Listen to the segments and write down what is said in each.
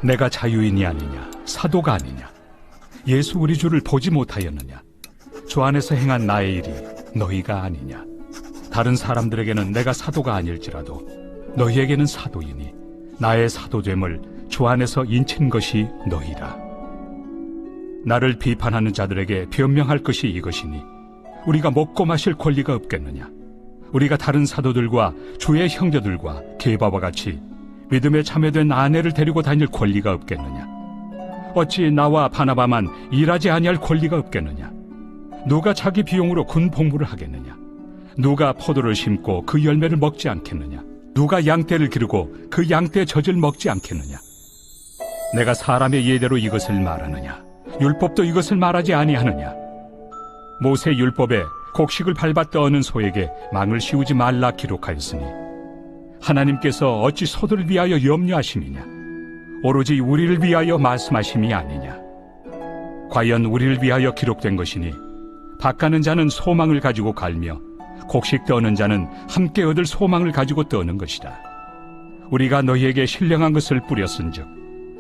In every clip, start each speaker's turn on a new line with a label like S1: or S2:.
S1: 내가 자유인이 아니냐, 사도가 아니냐, 예수 우리 주를 보지 못하였느냐, 주 안에서 행한 나의 일이 너희가 아니냐. 다른 사람들에게는 내가 사도가 아닐지라도 너희에게는 사도이니 나의 사도됨을 주 안에서 인친 것이 너희라. 나를 비판하는 자들에게 변명할 것이 이것이니 우리가 먹고 마실 권리가 없겠느냐. 우리가 다른 사도들과 주의 형제들과 게바와 같이 믿음에 참여된 아내를 데리고 다닐 권리가 없겠느냐. 어찌 나와 바나바만 일하지 아니할 권리가 없겠느냐. 누가 자기 비용으로 군 복무를 하겠느냐. 누가 포도를 심고 그 열매를 먹지 않겠느냐. 누가 양떼를 기르고 그 양떼의 젖을 먹지 않겠느냐. 내가 사람의 예대로 이것을 말하느냐. 율법도 이것을 말하지 아니하느냐. 모세 율법에 곡식을 밟아 떠는 소에게 망을 씌우지 말라 기록하였으니 하나님께서 어찌 소들을 위하여 염려하심이냐. 오로지 우리를 위하여 말씀하심이 아니냐. 과연 우리를 위하여 기록된 것이니 밭가는 자는 소망을 가지고 갈며 곡식 떠는 자는 함께 얻을 소망을 가지고 떠는 것이다. 우리가 너희에게 신령한 것을 뿌렸은즉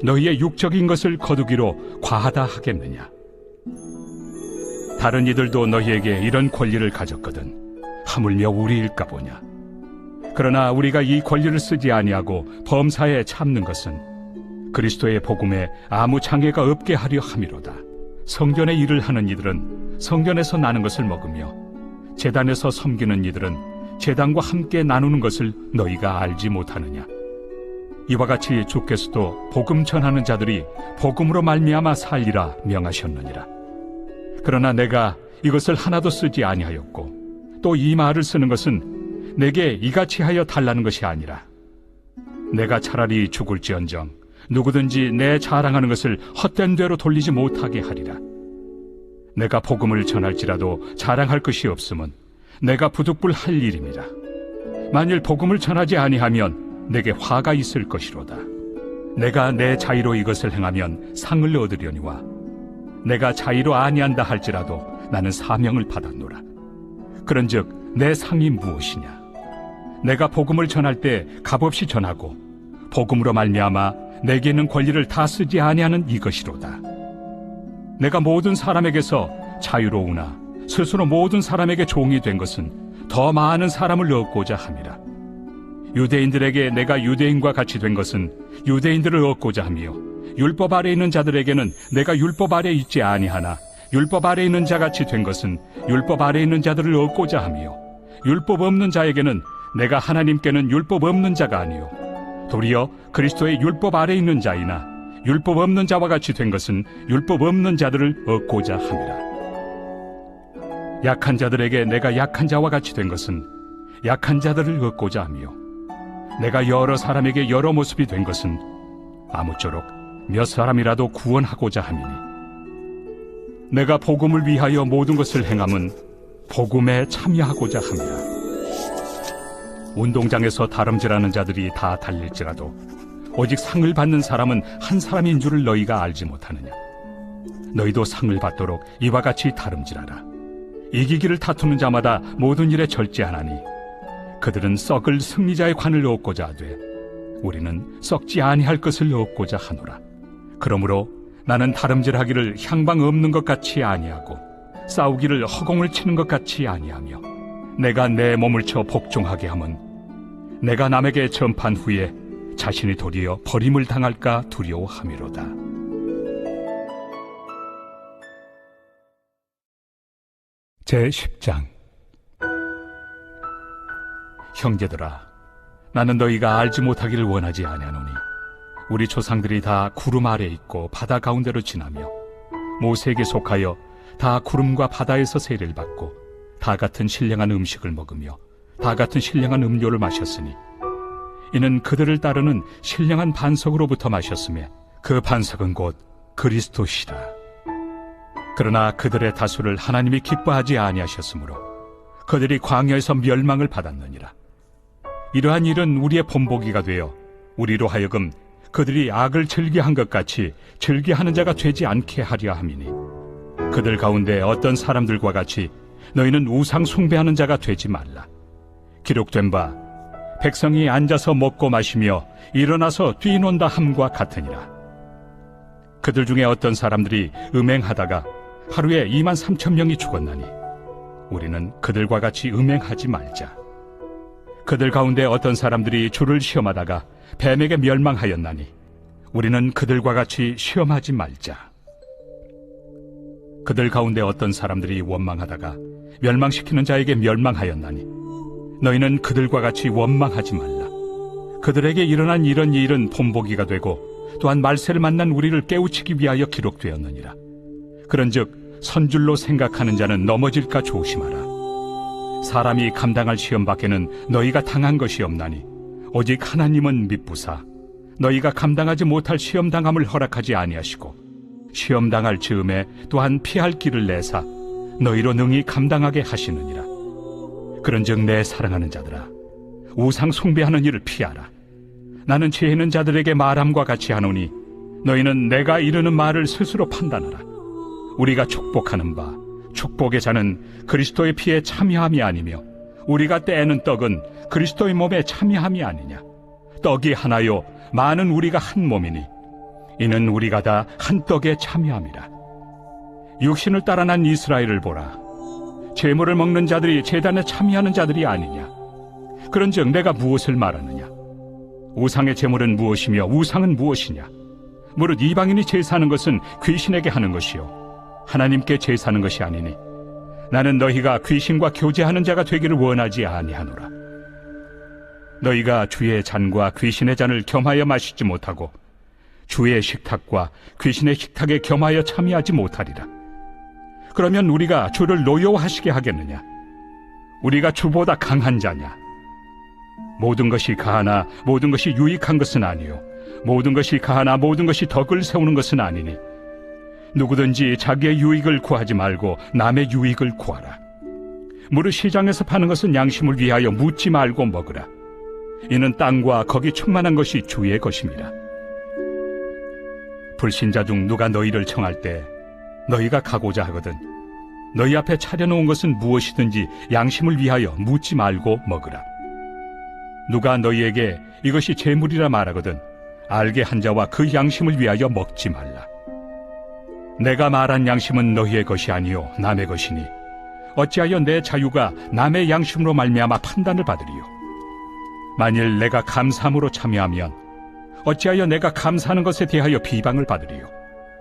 S1: 너희의 육적인 것을 거두기로 과하다 하겠느냐. 다른 이들도 너희에게 이런 권리를 가졌거든 하물며 우리일까 보냐. 그러나 우리가 이 권리를 쓰지 아니하고 범사에 참는 것은 그리스도의 복음에 아무 장애가 없게 하려 함이로다. 성전의 일을 하는 이들은 성전에서 나는 것을 먹으며 제단에서 섬기는 이들은 제단과 함께 나누는 것을 너희가 알지 못하느냐. 이와 같이 주께서도 복음 전하는 자들이 복음으로 말미암아 살리라 명하셨느니라. 그러나 내가 이것을 하나도 쓰지 아니하였고 또 이 말을 쓰는 것은 내게 이같이 하여 달라는 것이 아니라 내가 차라리 죽을지언정 누구든지 내 자랑하는 것을 헛된 대로 돌리지 못하게 하리라. 내가 복음을 전할지라도 자랑할 것이 없음은 내가 부득불할 일임이라. 만일 복음을 전하지 아니하면 내게 화가 있을 것이로다. 내가 내 자의로 이것을 행하면 상을 얻으려니와 내가 자의로 아니한다 할지라도 나는 사명을 받았노라. 그런즉 내 상이 무엇이냐. 내가 복음을 전할 때 값없이 전하고 복음으로 말미암아 내게 있는 권리를 다 쓰지 아니하는 이것이로다. 내가 모든 사람에게서 자유로우나 스스로 모든 사람에게 종이 된 것은 더 많은 사람을 얻고자 함이라. 유대인들에게 내가 유대인과 같이 된 것은 유대인들을 얻고자 하며 율법 아래 있는 자들에게는 내가 율법 아래 있지 아니하나 율법 아래 있는 자같이 된 것은 율법 아래 있는 자들을 얻고자 하며 율법 없는 자에게는 내가 하나님께는 율법 없는 자가 아니요 도리어 그리스도의 율법 아래 있는 자이나 율법 없는 자와 같이 된 것은 율법 없는 자들을 얻고자 함이라. 약한 자들에게 내가 약한 자와 같이 된 것은 약한 자들을 얻고자 하며 내가 여러 사람에게 여러 모습이 된 것은 아무쪼록 몇 사람이라도 구원하고자 함이니 내가 복음을 위하여 모든 것을 행함은 복음에 참여하고자 함이라. 운동장에서 다름질하는 자들이 다 달릴지라도 오직 상을 받는 사람은 한 사람인 줄을 너희가 알지 못하느냐. 너희도 상을 받도록 이와 같이 다름질하라. 이기기를 다투는 자마다 모든 일에 절제하나니 그들은 썩을 승리자의 관을 얻고자 하되 우리는 썩지 아니할 것을 얻고자 하노라. 그러므로 나는 다름질하기를 향방 없는 것 같이 아니하고 싸우기를 허공을 치는 것 같이 아니하며 내가 내 몸을 쳐 복종하게 함은 내가 남에게 전판 후에 자신이 도리어 버림을 당할까 두려워함이로다. 제10장. 형제들아, 나는 너희가 알지 못하기를 원하지 아니하노니 우리 조상들이 다 구름 아래 있고 바다 가운데로 지나며 모세에게 속하여 다 구름과 바다에서 세례를 받고 다 같은 신령한 음식을 먹으며 다 같은 신령한 음료를 마셨으니 이는 그들을 따르는 신령한 반석으로부터 마셨으며 그 반석은 곧 그리스도시라. 그러나 그들의 다수를 하나님이 기뻐하지 아니하셨으므로 그들이 광야에서 멸망을 받았느니라. 이러한 일은 우리의 본보기가 되어 우리로 하여금 그들이 악을 즐겨한 것 같이 즐겨하는 자가 되지 않게 하려 함이니 그들 가운데 어떤 사람들과 같이 너희는 우상 숭배하는 자가 되지 말라. 기록된 바 백성이 앉아서 먹고 마시며 일어나서 뛰논다 함과 같으니라. 그들 중에 어떤 사람들이 음행하다가 하루에 23,000명이 죽었나니 우리는 그들과 같이 음행하지 말자. 그들 가운데 어떤 사람들이 주를 시험하다가 뱀에게 멸망하였나니 우리는 그들과 같이 시험하지 말자. 그들 가운데 어떤 사람들이 원망하다가 멸망시키는 자에게 멸망하였나니 너희는 그들과 같이 원망하지 말라. 그들에게 일어난 이런 일은 본보기가 되고 또한 말세를 만난 우리를 깨우치기 위하여 기록되었느니라. 그런즉 선줄로 생각하는 자는 넘어질까 조심하라. 사람이 감당할 시험 밖에는 너희가 당한 것이 없나니 오직 하나님은 미쁘사 너희가 감당하지 못할 시험당함을 허락하지 아니하시고 시험당할 즈음에 또한 피할 길을 내사 너희로 능히 감당하게 하시느니라. 그런즉 내 사랑하는 자들아, 우상 숭배하는 일을 피하라. 나는 지혜 있는 자들에게 말함과 같이 하노니 너희는 내가 이르는 말을 스스로 판단하라. 우리가 축복하는 바 축복의 자는 그리스도의 피에 참여함이 아니며 우리가 떼는 떡은 그리스도의 몸에 참여함이 아니냐. 떡이 하나요 많은 우리가 한 몸이니 이는 우리가 다 한 떡에 참여함이라. 육신을 따라 난 이스라엘을 보라. 제물을 먹는 자들이 제단에 참여하는 자들이 아니냐. 그런즉 내가 무엇을 말하느냐. 우상의 제물은 무엇이며 우상은 무엇이냐. 무릇 이방인이 제사하는 것은 귀신에게 하는 것이요 하나님께 제사하는 것이 아니니 나는 너희가 귀신과 교제하는 자가 되기를 원하지 아니하노라. 너희가 주의 잔과 귀신의 잔을 겸하여 마시지 못하고 주의 식탁과 귀신의 식탁에 겸하여 참여하지 못하리라. 그러면 우리가 주를 노여워하시게 하겠느냐. 우리가 주보다 강한 자냐. 모든 것이 가하나 모든 것이 유익한 것은 아니요 모든 것이 가하나 모든 것이 덕을 세우는 것은 아니니 누구든지 자기의 유익을 구하지 말고 남의 유익을 구하라. 무릇 시장에서 파는 것은 양심을 위하여 묻지 말고 먹으라. 이는 땅과 거기 충만한 것이 주의 것입니다. 불신자 중 누가 너희를 청할 때 너희가 가고자 하거든 너희 앞에 차려놓은 것은 무엇이든지 양심을 위하여 묻지 말고 먹으라. 누가 너희에게 이것이 제물이라 말하거든 알게 한 자와 그 양심을 위하여 먹지 말라. 내가 말한 양심은 너희의 것이 아니요 남의 것이니 어찌하여 내 자유가 남의 양심으로 말미암아 판단을 받으리요. 만일 내가 감사함으로 참여하면 어찌하여 내가 감사하는 것에 대하여 비방을 받으리요.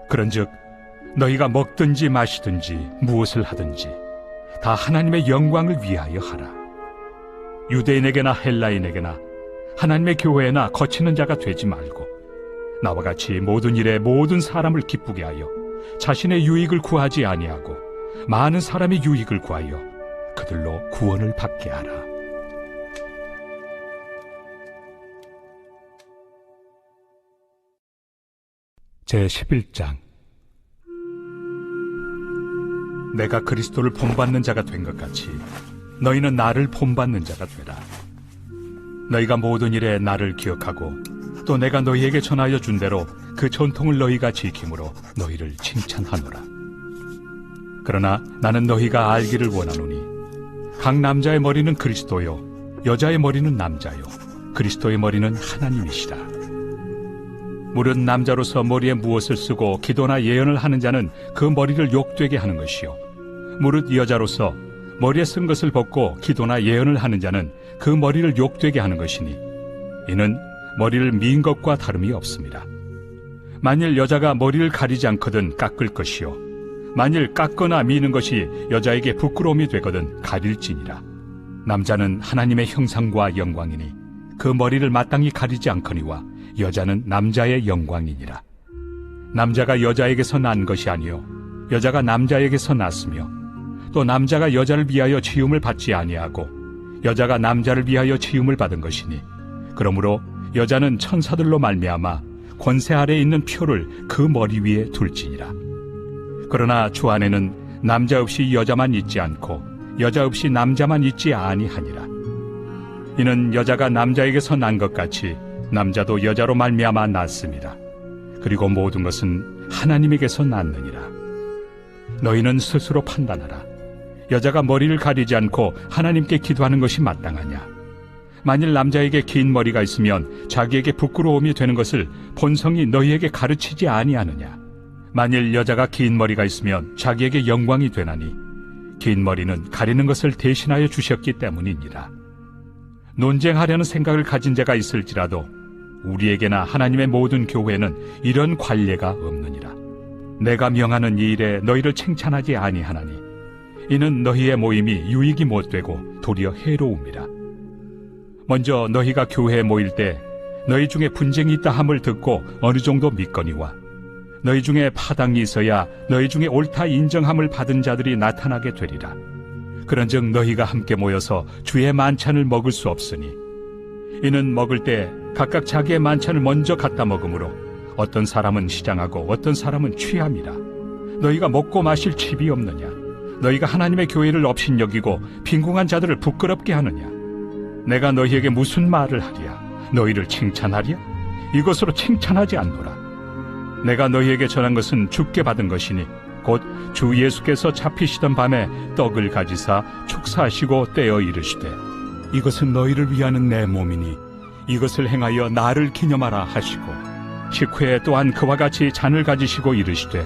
S1: 그런즉 너희가 먹든지 마시든지 무엇을 하든지 다 하나님의 영광을 위하여 하라. 유대인에게나 헬라인에게나 하나님의 교회나 거치는 자가 되지 말고 나와 같이 모든 일에 모든 사람을 기쁘게 하여 자신의 유익을 구하지 아니하고 많은 사람의 유익을 구하여 그들로 구원을 받게 하라. 제11장. 내가 그리스도를 본받는 자가 된 것 같이 너희는 나를 본받는 자가 되라. 너희가 모든 일에 나를 기억하고 또 내가 너희에게 전하여 준 대로 그 전통을 너희가 지킴으로 너희를 칭찬하노라. 그러나 나는 너희가 알기를 원하노니 각 남자의 머리는 그리스도요 여자의 머리는 남자요 그리스도의 머리는 하나님이시라. 무릇 남자로서 머리에 무엇을 쓰고 기도나 예언을 하는 자는 그 머리를 욕되게 하는 것이요 무릇 여자로서 머리에 쓴 것을 벗고 기도나 예언을 하는 자는 그 머리를 욕되게 하는 것이니 이는 머리를 민 것과 다름이 없습니다. 만일 여자가 머리를 가리지 않거든 깎을 것이요 만일 깎거나 미는 것이 여자에게 부끄러움이 되거든 가릴지니라. 남자는 하나님의 형상과 영광이니 그 머리를 마땅히 가리지 않거니와 여자는 남자의 영광이니라. 남자가 여자에게서 난 것이 아니요 여자가 남자에게서 났으며 또 남자가 여자를 위하여 지음을 받지 아니하고 여자가 남자를 위하여 지음을 받은 것이니 그러므로 여자는 천사들로 말미암아 권세 아래에 있는 표를 그 머리 위에 둘지니라. 그러나 주 안에는 남자 없이 여자만 있지 않고 여자 없이 남자만 있지 아니하니라. 이는 여자가 남자에게서 난 것 같이 남자도 여자로 말미암아 났습니다. 그리고 모든 것은 하나님에게서 났느니라. 너희는 스스로 판단하라. 여자가 머리를 가리지 않고 하나님께 기도하는 것이 마땅하냐? 만일 남자에게 긴 머리가 있으면 자기에게 부끄러움이 되는 것을 본성이 너희에게 가르치지 아니하느냐? 만일 여자가 긴 머리가 있으면 자기에게 영광이 되나니 긴 머리는 가리는 것을 대신하여 주셨기 때문이니라. 논쟁하려는 생각을 가진 자가 있을지라도 우리에게나 하나님의 모든 교회는 이런 관례가 없느니라. 내가 명하는 이 일에 너희를 칭찬하지 아니하나니 이는 너희의 모임이 유익이 못되고 도리어 해로움이라. 먼저 너희가 교회에 모일 때 너희 중에 분쟁이 있다 함을 듣고 어느 정도 믿거니와 너희 중에 파당이 있어야 너희 중에 옳다 인정함을 받은 자들이 나타나게 되리라. 그런즉 너희가 함께 모여서 주의 만찬을 먹을 수 없으니 이는 먹을 때 각각 자기의 만찬을 먼저 갖다 먹으므로 어떤 사람은 시장하고 어떤 사람은 취함이라. 너희가 먹고 마실 칩이 없느냐? 너희가 하나님의 교회를 업신여기고 빈궁한 자들을 부끄럽게 하느냐? 내가 너희에게 무슨 말을 하랴? 너희를 칭찬하랴? 이것으로 칭찬하지 않노라. 내가 너희에게 전한 것은 주께 받은 것이니 곧 주 예수께서 잡히시던 밤에 떡을 가지사 축사하시고 떼어 이르시되 이것은 너희를 위하는 내 몸이니 이것을 행하여 나를 기념하라 하시고 식후에 또한 그와 같이 잔을 가지시고 이르시되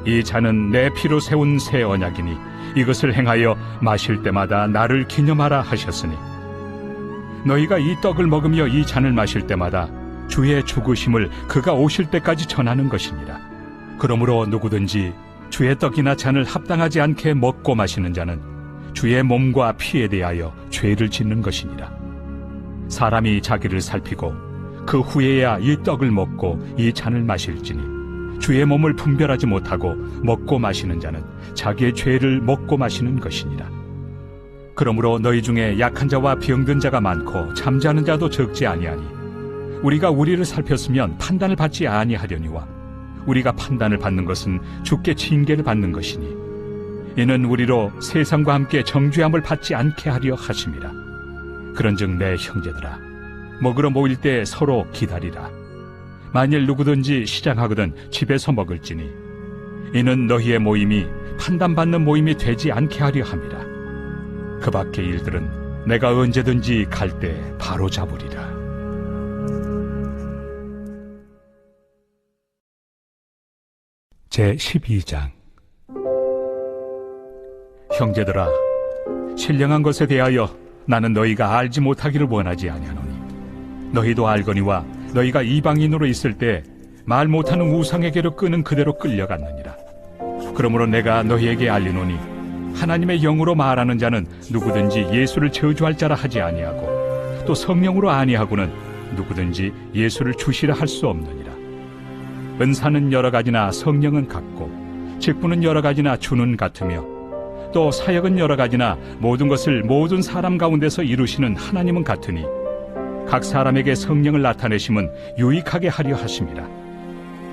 S1: 이 잔은 내 피로 세운 새 언약이니 이것을 행하여 마실 때마다 나를 기념하라 하셨으니 너희가 이 떡을 먹으며 이 잔을 마실 때마다 주의 죽으심을 그가 오실 때까지 전하는 것이니라. 그러므로 누구든지 주의 떡이나 잔을 합당하지 않게 먹고 마시는 자는 주의 몸과 피에 대하여 죄를 짓는 것이니라. 사람이 자기를 살피고 그 후에야 이 떡을 먹고 이 잔을 마실지니 주의 몸을 분별하지 못하고 먹고 마시는 자는 자기의 죄를 먹고 마시는 것이니라. 그러므로 너희 중에 약한 자와 병든 자가 많고 잠자는 자도 적지 아니하니 우리가 우리를 살폈으면 판단을 받지 아니하려니와 우리가 판단을 받는 것은 주께 징계를 받는 것이니 이는 우리로 세상과 함께 정죄함을 받지 않게 하려 하심이라. 그런즉 내 형제들아 먹으러 모일 때 서로 기다리라. 만일 누구든지 시장하거든 집에서 먹을지니 이는 너희의 모임이 판단받는 모임이 되지 않게 하려 함이라. 그 밖의 일들은 내가 언제든지 갈 때 바로 잡으리라. 제12장. 형제들아, 신령한 것에 대하여 나는 너희가 알지 못하기를 원하지 아니하노니 너희도 알거니와 너희가 이방인으로 있을 때 말 못하는 우상에게로 끄는 그대로 끌려갔느니라. 그러므로 내가 너희에게 알리노니 하나님의 영으로 말하는 자는 누구든지 예수를 저주할 자라 하지 아니하고 또 성령으로 아니하고는 누구든지 예수를 주시라 할 수 없느니라. 은사는 여러 가지나 성령은 같고 직분은 여러 가지나 주는 같으며 또 사역은 여러 가지나 모든 것을 모든 사람 가운데서 이루시는 하나님은 같으니 각 사람에게 성령을 나타내심은 유익하게 하려 하심이라.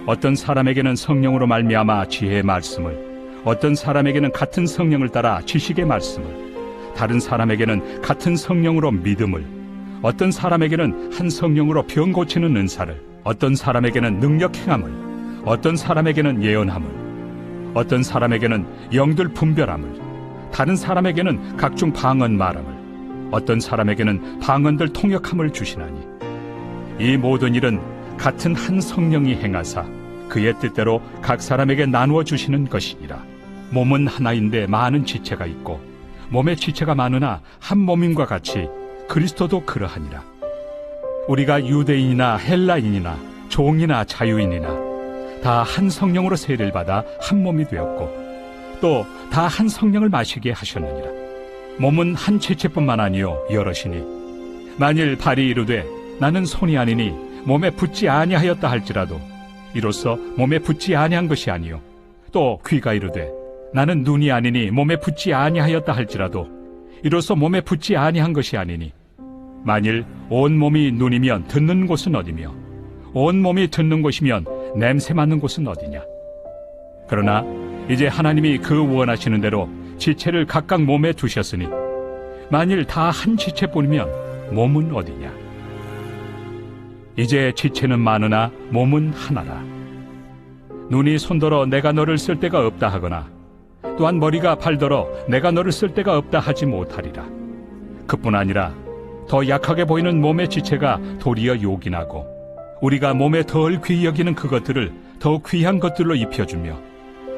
S1: 어떤 사람에게는 성령으로 말미암아 지혜의 말씀을, 어떤 사람에게는 같은 성령을 따라 지식의 말씀을, 다른 사람에게는 같은 성령으로 믿음을, 어떤 사람에게는 한 성령으로 병 고치는 은사를, 어떤 사람에게는 능력 행함을, 어떤 사람에게는 예언함을, 어떤 사람에게는 영들 분별함을, 다른 사람에게는 각종 방언 말함을, 어떤 사람에게는 방언들 통역함을 주시나니 이 모든 일은 같은 한 성령이 행하사 그의 뜻대로 각 사람에게 나누어 주시는 것이니라. 몸은 하나인데 많은 지체가 있고 몸의 지체가 많으나 한 몸임과 같이 그리스도도 그러하니라. 우리가 유대인이나 헬라인이나 종이나 자유인이나 다 한 성령으로 세례를 받아 한 몸이 되었고 또 다 한 성령을 마시게 하셨느니라. 몸은 한 지체뿐만 아니요 여럿이니 만일 발이 이르되 나는 손이 아니니 몸에 붙지 아니하였다 할지라도 이로써 몸에 붙지 아니한 것이 아니요 또 귀가 이르되 나는 눈이 아니니 몸에 붙지 아니하였다 할지라도 이로써 몸에 붙지 아니한 것이 아니니 만일 온 몸이 눈이면 듣는 곳은 어디며 온 몸이 듣는 곳이면 냄새 맡는 곳은 어디냐. 그러나 이제 하나님이 그 원하시는 대로 지체를 각각 몸에 두셨으니 만일 다 한 지체뿐이면 몸은 어디냐. 이제 지체는 많으나 몸은 하나라. 눈이 손더러 내가 너를 쓸 데가 없다 하거나 또한 머리가 발더러 내가 너를 쓸 데가 없다 하지 못하리라. 그뿐 아니라 더 약하게 보이는 몸의 지체가 도리어 요긴하고 우리가 몸에 덜 귀히 여기는 그것들을 더욱 귀한 것들로 입혀주며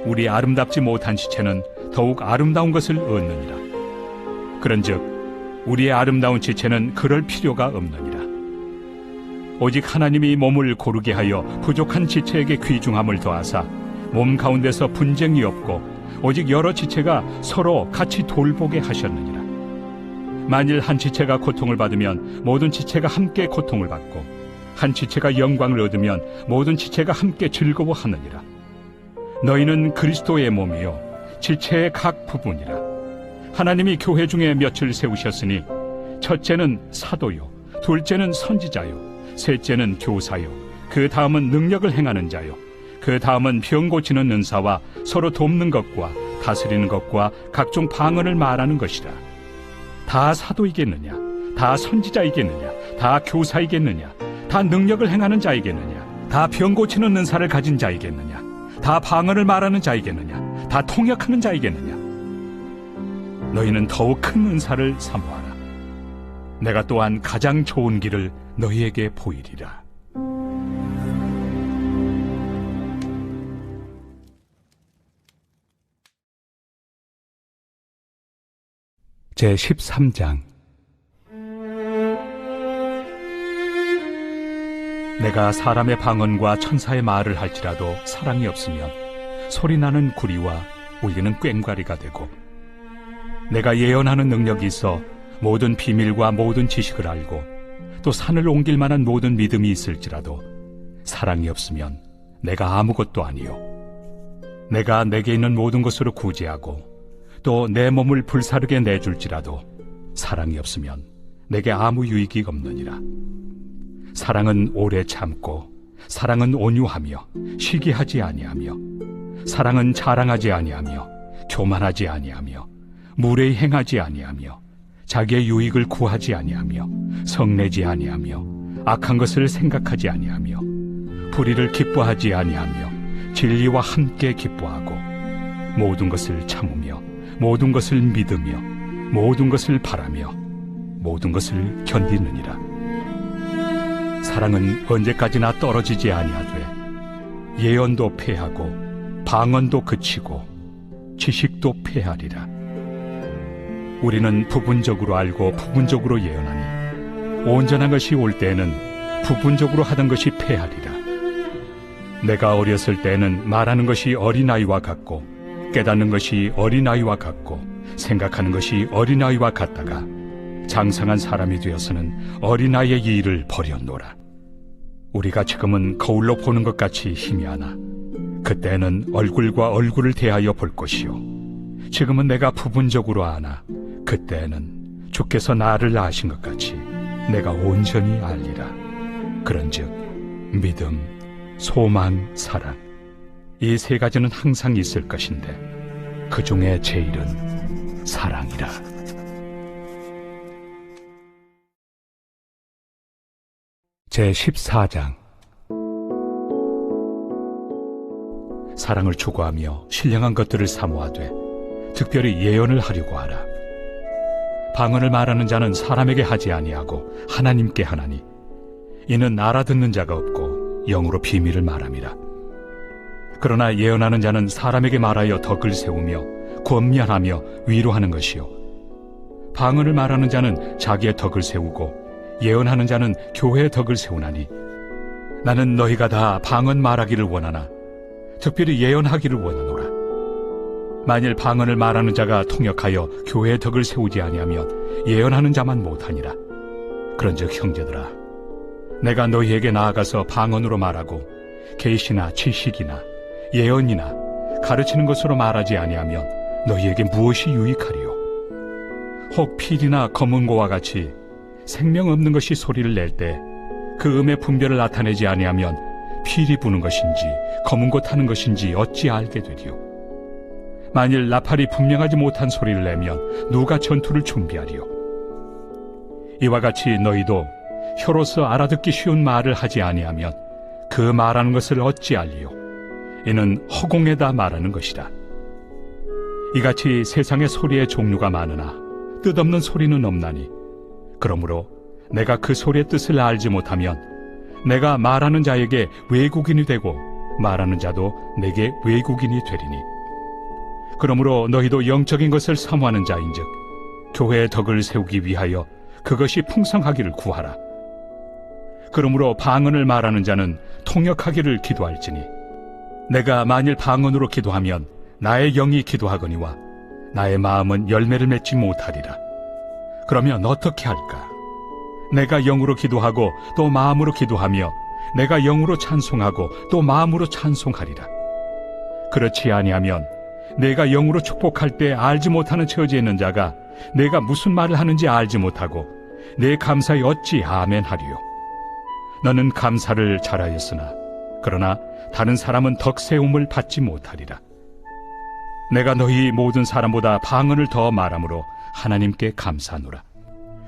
S1: 우리 아름답지 못한 지체는 더욱 아름다운 것을 얻느니라. 그런즉 우리의 아름다운 지체는 그럴 필요가 없느니라. 오직 하나님이 몸을 고르게 하여 부족한 지체에게 귀중함을 더하사 몸 가운데서 분쟁이 없고 오직 여러 지체가 서로 같이 돌보게 하셨느니라. 만일 한 지체가 고통을 받으면 모든 지체가 함께 고통을 받고 한 지체가 영광을 얻으면 모든 지체가 함께 즐거워하느니라. 너희는 그리스도의 몸이요 지체의 각 부분이라. 하나님이 교회 중에 몇을 세우셨으니 첫째는 사도요, 둘째는 선지자요, 셋째는 교사요, 그 다음은 능력을 행하는 자요, 그 다음은 병 고치는 은사와 서로 돕는 것과 다스리는 것과 각종 방언을 말하는 것이라. 다 사도이겠느냐? 다 선지자이겠느냐? 다 교사이겠느냐? 다 능력을 행하는 자이겠느냐? 다 병 고치는 은사를 가진 자이겠느냐? 다 방언을 말하는 자이겠느냐? 다 통역하는 자이겠느냐? 너희는 더욱 큰 은사를 사모하라. 내가 또한 가장 좋은 길을 너희에게 보이리라. 제13장. 내가 사람의 방언과 천사의 말을 할지라도 사랑이 없으면 소리나는 구리와 울리는 꽹과리가 되고, 내가 예언하는 능력이 있어 모든 비밀과 모든 지식을 알고 또 산을 옮길 만한 모든 믿음이 있을지라도 사랑이 없으면 내가 아무것도 아니요. 내가 내게 있는 모든 것으로 구제하고 또 내 몸을 불사르게 내줄지라도 사랑이 없으면 내게 아무 유익이 없느니라. 사랑은 오래 참고 사랑은 온유하며 시기하지 아니하며 사랑은 자랑하지 아니하며 교만하지 아니하며 무례히 행하지 아니하며 자기의 유익을 구하지 아니하며 성내지 아니하며 악한 것을 생각하지 아니하며 불의를 기뻐하지 아니하며 진리와 함께 기뻐하고 모든 것을 참으며 모든 것을 믿으며 모든 것을 바라며 모든 것을 견디느니라. 사랑은 언제까지나 떨어지지 아니하되 예언도 패하고 방언도 그치고 지식도 패하리라. 우리는 부분적으로 알고 부분적으로 예언하니 온전한 것이 올 때에는 부분적으로 하던 것이 패하리라. 내가 어렸을 때에는 말하는 것이 어린아이와 같고 깨닫는 것이 어린아이와 같고 생각하는 것이 어린아이와 같다가 장성한 사람이 되어서는 어린아이의 일을 버렸노라. 우리가 지금은 거울로 보는 것 같이 희미하나 그때는 얼굴과 얼굴을 대하여 볼 것이요, 지금은 내가 부분적으로 아나 그때는 주께서 나를 아신 것 같이 내가 온전히 알리라. 그런즉 믿음, 소망, 사랑, 이 세 가지는 항상 있을 것인데 그 중에 제일은 사랑이라. 제14장. 사랑을 추구하며 신령한 것들을 사모하되 특별히 예언을 하려고 하라. 방언을 말하는 자는 사람에게 하지 아니하고 하나님께 하나니 이는 알아듣는 자가 없고 영으로 비밀을 말함이라. 그러나 예언하는 자는 사람에게 말하여 덕을 세우며 권면하며 위로하는 것이요, 방언을 말하는 자는 자기의 덕을 세우고 예언하는 자는 교회의 덕을 세우나니 나는 너희가 다 방언 말하기를 원하나 특별히 예언하기를 원하노라. 만일 방언을 말하는 자가 통역하여 교회의 덕을 세우지 아니하면 예언하는 자만 못하니라. 그런즉 형제들아, 내가 너희에게 나아가서 방언으로 말하고 계시나 지식이나 예언이나 가르치는 것으로 말하지 아니하면 너희에게 무엇이 유익하리요? 혹 필이나 검은고와 같이 생명 없는 것이 소리를 낼 때 그 음의 분별을 나타내지 아니하면 필이 부는 것인지 검은고 타는 것인지 어찌 알게 되리요? 만일 나팔이 분명하지 못한 소리를 내면 누가 전투를 준비하리요? 이와 같이 너희도 혀로서 알아듣기 쉬운 말을 하지 아니하면 그 말하는 것을 어찌 알리요? 이는 허공에다 말하는 것이라. 이같이 세상의 소리의 종류가 많으나 뜻없는 소리는 없나니, 그러므로 내가 그 소리의 뜻을 알지 못하면 내가 말하는 자에게 외국인이 되고 말하는 자도 내게 외국인이 되리니. 그러므로 너희도 영적인 것을 사모하는 자인즉 교회의 덕을 세우기 위하여 그것이 풍성하기를 구하라. 그러므로 방언을 말하는 자는 통역하기를 기도할지니 내가 만일 방언으로 기도하면 나의 영이 기도하거니와 나의 마음은 열매를 맺지 못하리라. 그러면 어떻게 할까? 내가 영으로 기도하고 또 마음으로 기도하며 내가 영으로 찬송하고 또 마음으로 찬송하리라. 그렇지 아니하면 내가 영으로 축복할 때 알지 못하는 처지에 있는 자가 내가 무슨 말을 하는지 알지 못하고 내 감사에 어찌 아멘 하리요. 너는 감사를 잘하였으나 그러나 다른 사람은 덕세움을 받지 못하리라. 내가 너희 모든 사람보다 방언을 더 말함으로 하나님께 감사하노라.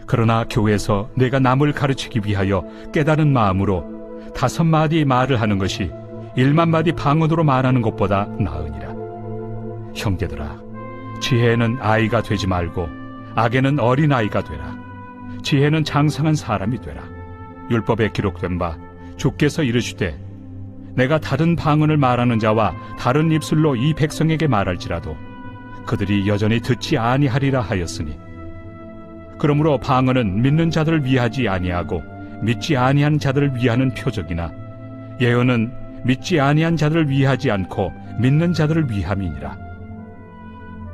S1: 그러나 교회에서 내가 남을 가르치기 위하여 깨달은 마음으로 5마디 말을 하는 것이 1만마디 방언으로 말하는 것보다 나으니라. 형제들아, 지혜는 아이가 되지 말고 악에는 어린아이가 되라. 지혜는 장성한 사람이 되라. 율법에 기록된 바 주께서 이르시되 내가 다른 방언을 말하는 자와 다른 입술로 이 백성에게 말할지라도 그들이 여전히 듣지 아니하리라 하였으니, 그러므로 방언은 믿는 자들을 위하지 아니하고 믿지 아니한 자들을 위하는 표적이나 예언은 믿지 아니한 자들을 위하지 않고 믿는 자들을 위함이니라.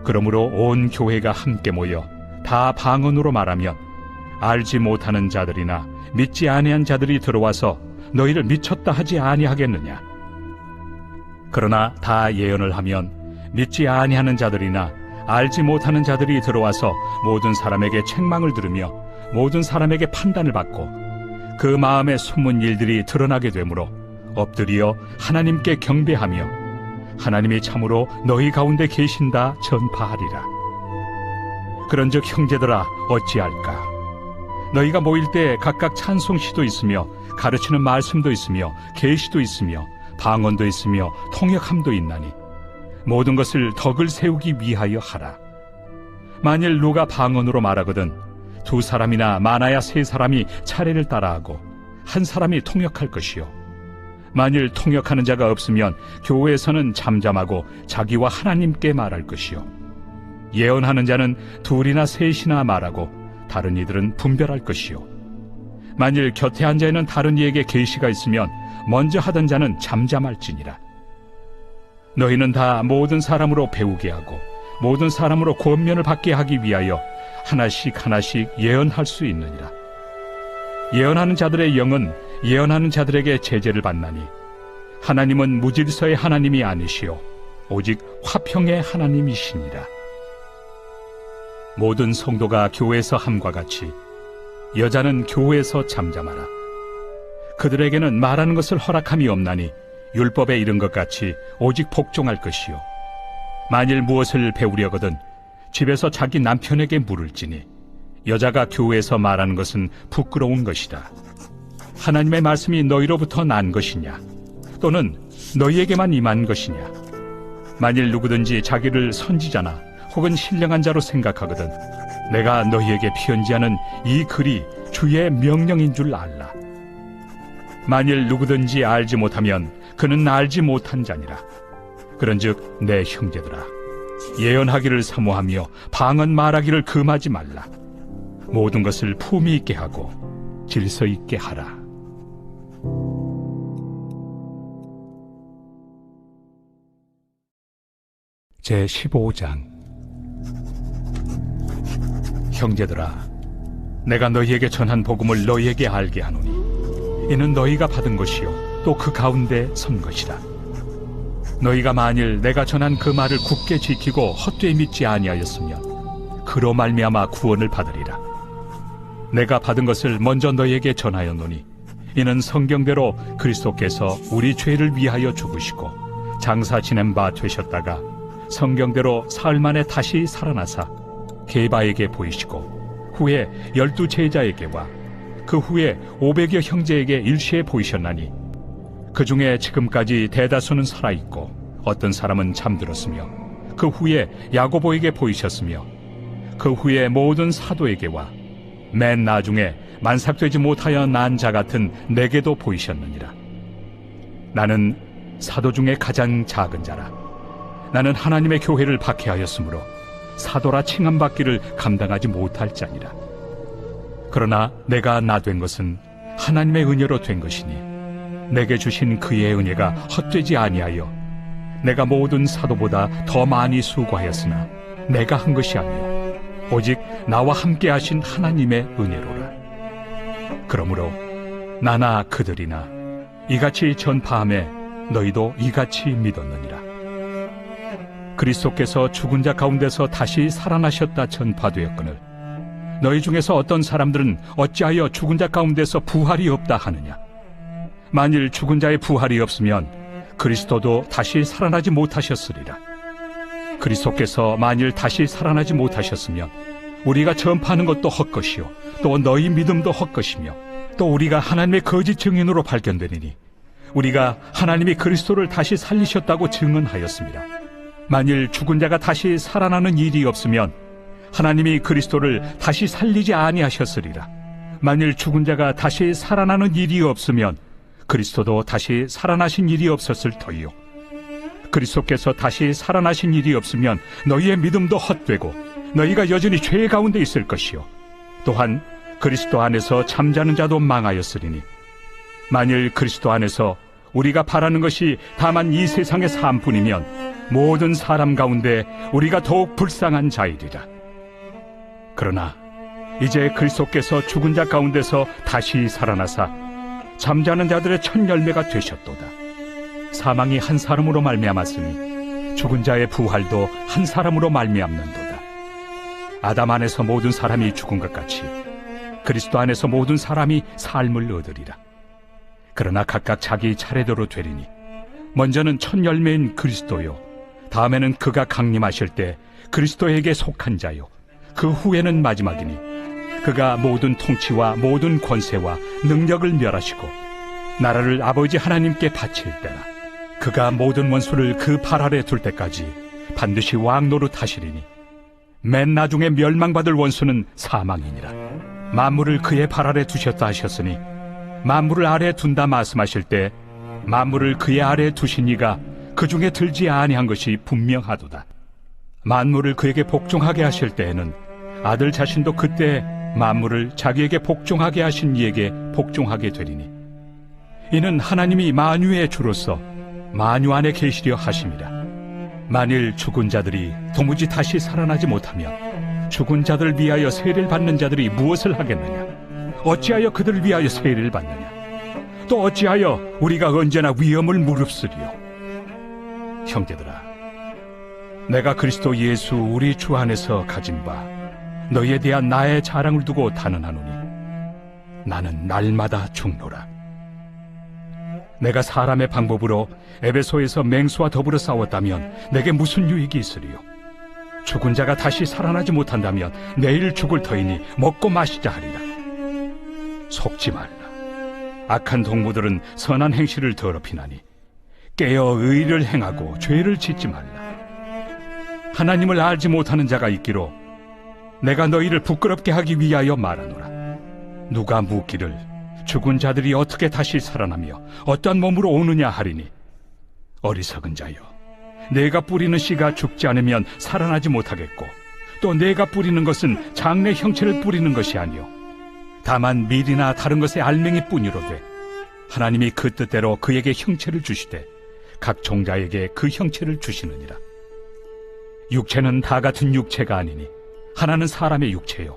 S1: 그러므로 온 교회가 함께 모여 다 방언으로 말하면 알지 못하는 자들이나 믿지 아니한 자들이 들어와서 너희를 미쳤다 하지 아니하겠느냐? 그러나 다 예언을 하면 믿지 아니하는 자들이나 알지 못하는 자들이 들어와서 모든 사람에게 책망을 들으며 모든 사람에게 판단을 받고 그 마음에 숨은 일들이 드러나게 되므로 엎드려 하나님께 경배하며 하나님이 참으로 너희 가운데 계신다 전파하리라. 그런즉 형제들아, 어찌할까? 너희가 모일 때 각각 찬송시도 있으며 가르치는 말씀도 있으며 계시도 있으며 방언도 있으며 통역함도 있나니 모든 것을 덕을 세우기 위하여 하라. 만일 누가 방언으로 말하거든 2사람이나 많아야 3사람이 차례를 따라하고 1사람이 통역할 것이요, 만일 통역하는 자가 없으면 교회에서는 잠잠하고 자기와 하나님께 말할 것이요, 예언하는 자는 2이나 3이나 말하고 다른 이들은 분별할 것이요, 만일 곁에 앉아 있는 다른 이에게 계시가 있으면 먼저 하던 자는 잠잠할지니라. 너희는 다 모든 사람으로 배우게 하고 모든 사람으로 권면을 받게 하기 위하여 하나씩 하나씩 예언할 수 있느니라. 예언하는 자들의 영은 예언하는 자들에게 제재를 받나니 하나님은 무질서의 하나님이 아니시오 오직 화평의 하나님이시니라. 모든 성도가 교회에서 함과 같이 여자는 교회에서 잠잠하라. 그들에게는 말하는 것을 허락함이 없나니 율법에 이른 것 같이 오직 복종할 것이요, 만일 무엇을 배우려거든 집에서 자기 남편에게 물을지니 여자가 교회에서 말하는 것은 부끄러운 것이다. 하나님의 말씀이 너희로부터 난 것이냐 또는 너희에게만 임한 것이냐? 만일 누구든지 자기를 선지자나 혹은 신령한 자로 생각하거든 내가 너희에게 편지하는 이 글이 주의 명령인 줄 알라. 만일 누구든지 알지 못하면 그는 알지 못한 자니라. 그런즉 내 형제들아, 예언하기를 사모하며 방언 말하기를 금하지 말라. 모든 것을 품위 있게 하고 질서 있게 하라. 제15장. 형제들아, 내가 너희에게 전한 복음을 너희에게 알게 하노니 이는 너희가 받은 것이요 또 그 가운데 선 것이라. 너희가 만일 내가 전한 그 말을 굳게 지키고 헛되이 믿지 아니하였으면 그로 말미암아 구원을 받으리라. 내가 받은 것을 먼저 너희에게 전하였노니 이는 성경대로 그리스도께서 우리 죄를 위하여 죽으시고 장사 지낸 바 되셨다가 성경대로 사흘 만에 다시 살아나사 게바에게 보이시고 후에 12 제자에게와 그 후에 500여 형제에게 일시에 보이셨나니 그 중에 지금까지 대다수는 살아있고 어떤 사람은 잠들었으며 그 후에 야고보에게 보이셨으며 그 후에 모든 사도에게와 맨 나중에 만삭되지 못하여 난 자 같은 내게도 보이셨느니라. 나는 사도 중에 가장 작은 자라. 나는 하나님의 교회를 박해하였으므로 사도라 칭함받기를 감당하지 못할 자니라. 그러나 내가 나 된 것은 하나님의 은혜로 된 것이니 내게 주신 그의 은혜가 헛되지 아니하여 내가 모든 사도보다 더 많이 수고하였으나 내가 한 것이 아니요 오직 나와 함께 하신 하나님의 은혜로라. 그러므로 나나 그들이나 이같이 전파함에 너희도 이같이 믿었느니라. 그리스도께서 죽은 자 가운데서 다시 살아나셨다 전파되었거늘 너희 중에서 어떤 사람들은 어찌하여 죽은 자 가운데서 부활이 없다 하느냐. 만일 죽은 자의 부활이 없으면 그리스도도 다시 살아나지 못하셨으리라. 그리스도께서 만일 다시 살아나지 못하셨으면 우리가 전파하는 것도 헛것이요 또 너희 믿음도 헛것이며 또 우리가 하나님의 거짓 증인으로 발견되리니 우리가 하나님이 그리스도를 다시 살리셨다고 증언하였습니다. 만일 죽은 자가 다시 살아나는 일이 없으면 하나님이 그리스도를 다시 살리지 아니하셨으리라. 만일 죽은 자가 다시 살아나는 일이 없으면 그리스도도 다시 살아나신 일이 없었을 터이요 그리스도께서 다시 살아나신 일이 없으면 너희의 믿음도 헛되고 너희가 여전히 죄 가운데 있을 것이요 또한 그리스도 안에서 잠자는 자도 망하였으리니 만일 그리스도 안에서 우리가 바라는 것이 다만 이 세상의 삶뿐이면 모든 사람 가운데 우리가 더욱 불쌍한 자이리라. 그러나 이제 그리스도께서 죽은 자 가운데서 다시 살아나사 잠자는 자들의 첫 열매가 되셨도다. 사망이 한 사람으로 말미암았으니 죽은 자의 부활도 한 사람으로 말미암는도다. 아담 안에서 모든 사람이 죽은 것 같이 그리스도 안에서 모든 사람이 삶을 얻으리라. 그러나 각각 자기 차례대로 되리니 먼저는 첫 열매인 그리스도요 다음에는 그가 강림하실 때 그리스도에게 속한 자요 그 후에는 마지막이니 그가 모든 통치와 모든 권세와 능력을 멸하시고 나라를 아버지 하나님께 바칠 때라. 그가 모든 원수를 그 발 아래 둘 때까지 반드시 왕 노릇하시리니 맨 나중에 멸망받을 원수는 사망이니라. 만물을 그의 발 아래 두셨다 하셨으니 만물을 아래 둔다 말씀하실 때 만물을 그의 아래 두신 이가 그 중에 들지 아니한 것이 분명하도다. 만물을 그에게 복종하게 하실 때에는 아들 자신도 그때 만물을 자기에게 복종하게 하신 이에게 복종하게 되리니 이는 하나님이 만유의 주로서 만유 안에 계시려 하심이라. 만일 죽은 자들이 도무지 다시 살아나지 못하면 죽은 자들을 위하여 세례를 받는 자들이 무엇을 하겠느냐? 어찌하여 그들을 위하여 세례를 받느냐? 또 어찌하여 우리가 언제나 위험을 무릅쓰리요? 형제들아, 내가 그리스도 예수 우리 주 안에서 가진 바 너희에 대한 나의 자랑을 두고 단언하노니 나는 날마다 죽노라. 내가 사람의 방법으로 에베소에서 맹수와 더불어 싸웠다면 내게 무슨 유익이 있으리요? 죽은 자가 다시 살아나지 못한다면 내일 죽을 터이니 먹고 마시자 하리라. 속지 말라. 악한 동무들은 선한 행실을 더럽히나니 깨어 의를 행하고 죄를 짓지 말라. 하나님을 알지 못하는 자가 있기로 내가 너희를 부끄럽게 하기 위하여 말하노라. 누가 묻기를 죽은 자들이 어떻게 다시 살아나며 어떠한 몸으로 오느냐 하리니 어리석은 자여, 내가 뿌리는 씨가 죽지 않으면 살아나지 못하겠고 또 내가 뿌리는 것은 장래 형체를 뿌리는 것이 아니요 다만 밀이나 다른 것의 알맹이 뿐이로되 하나님이 그 뜻대로 그에게 형체를 주시되 각 종자에게 그 형체를 주시느니라. 육체는 다 같은 육체가 아니니 하나는 사람의 육체요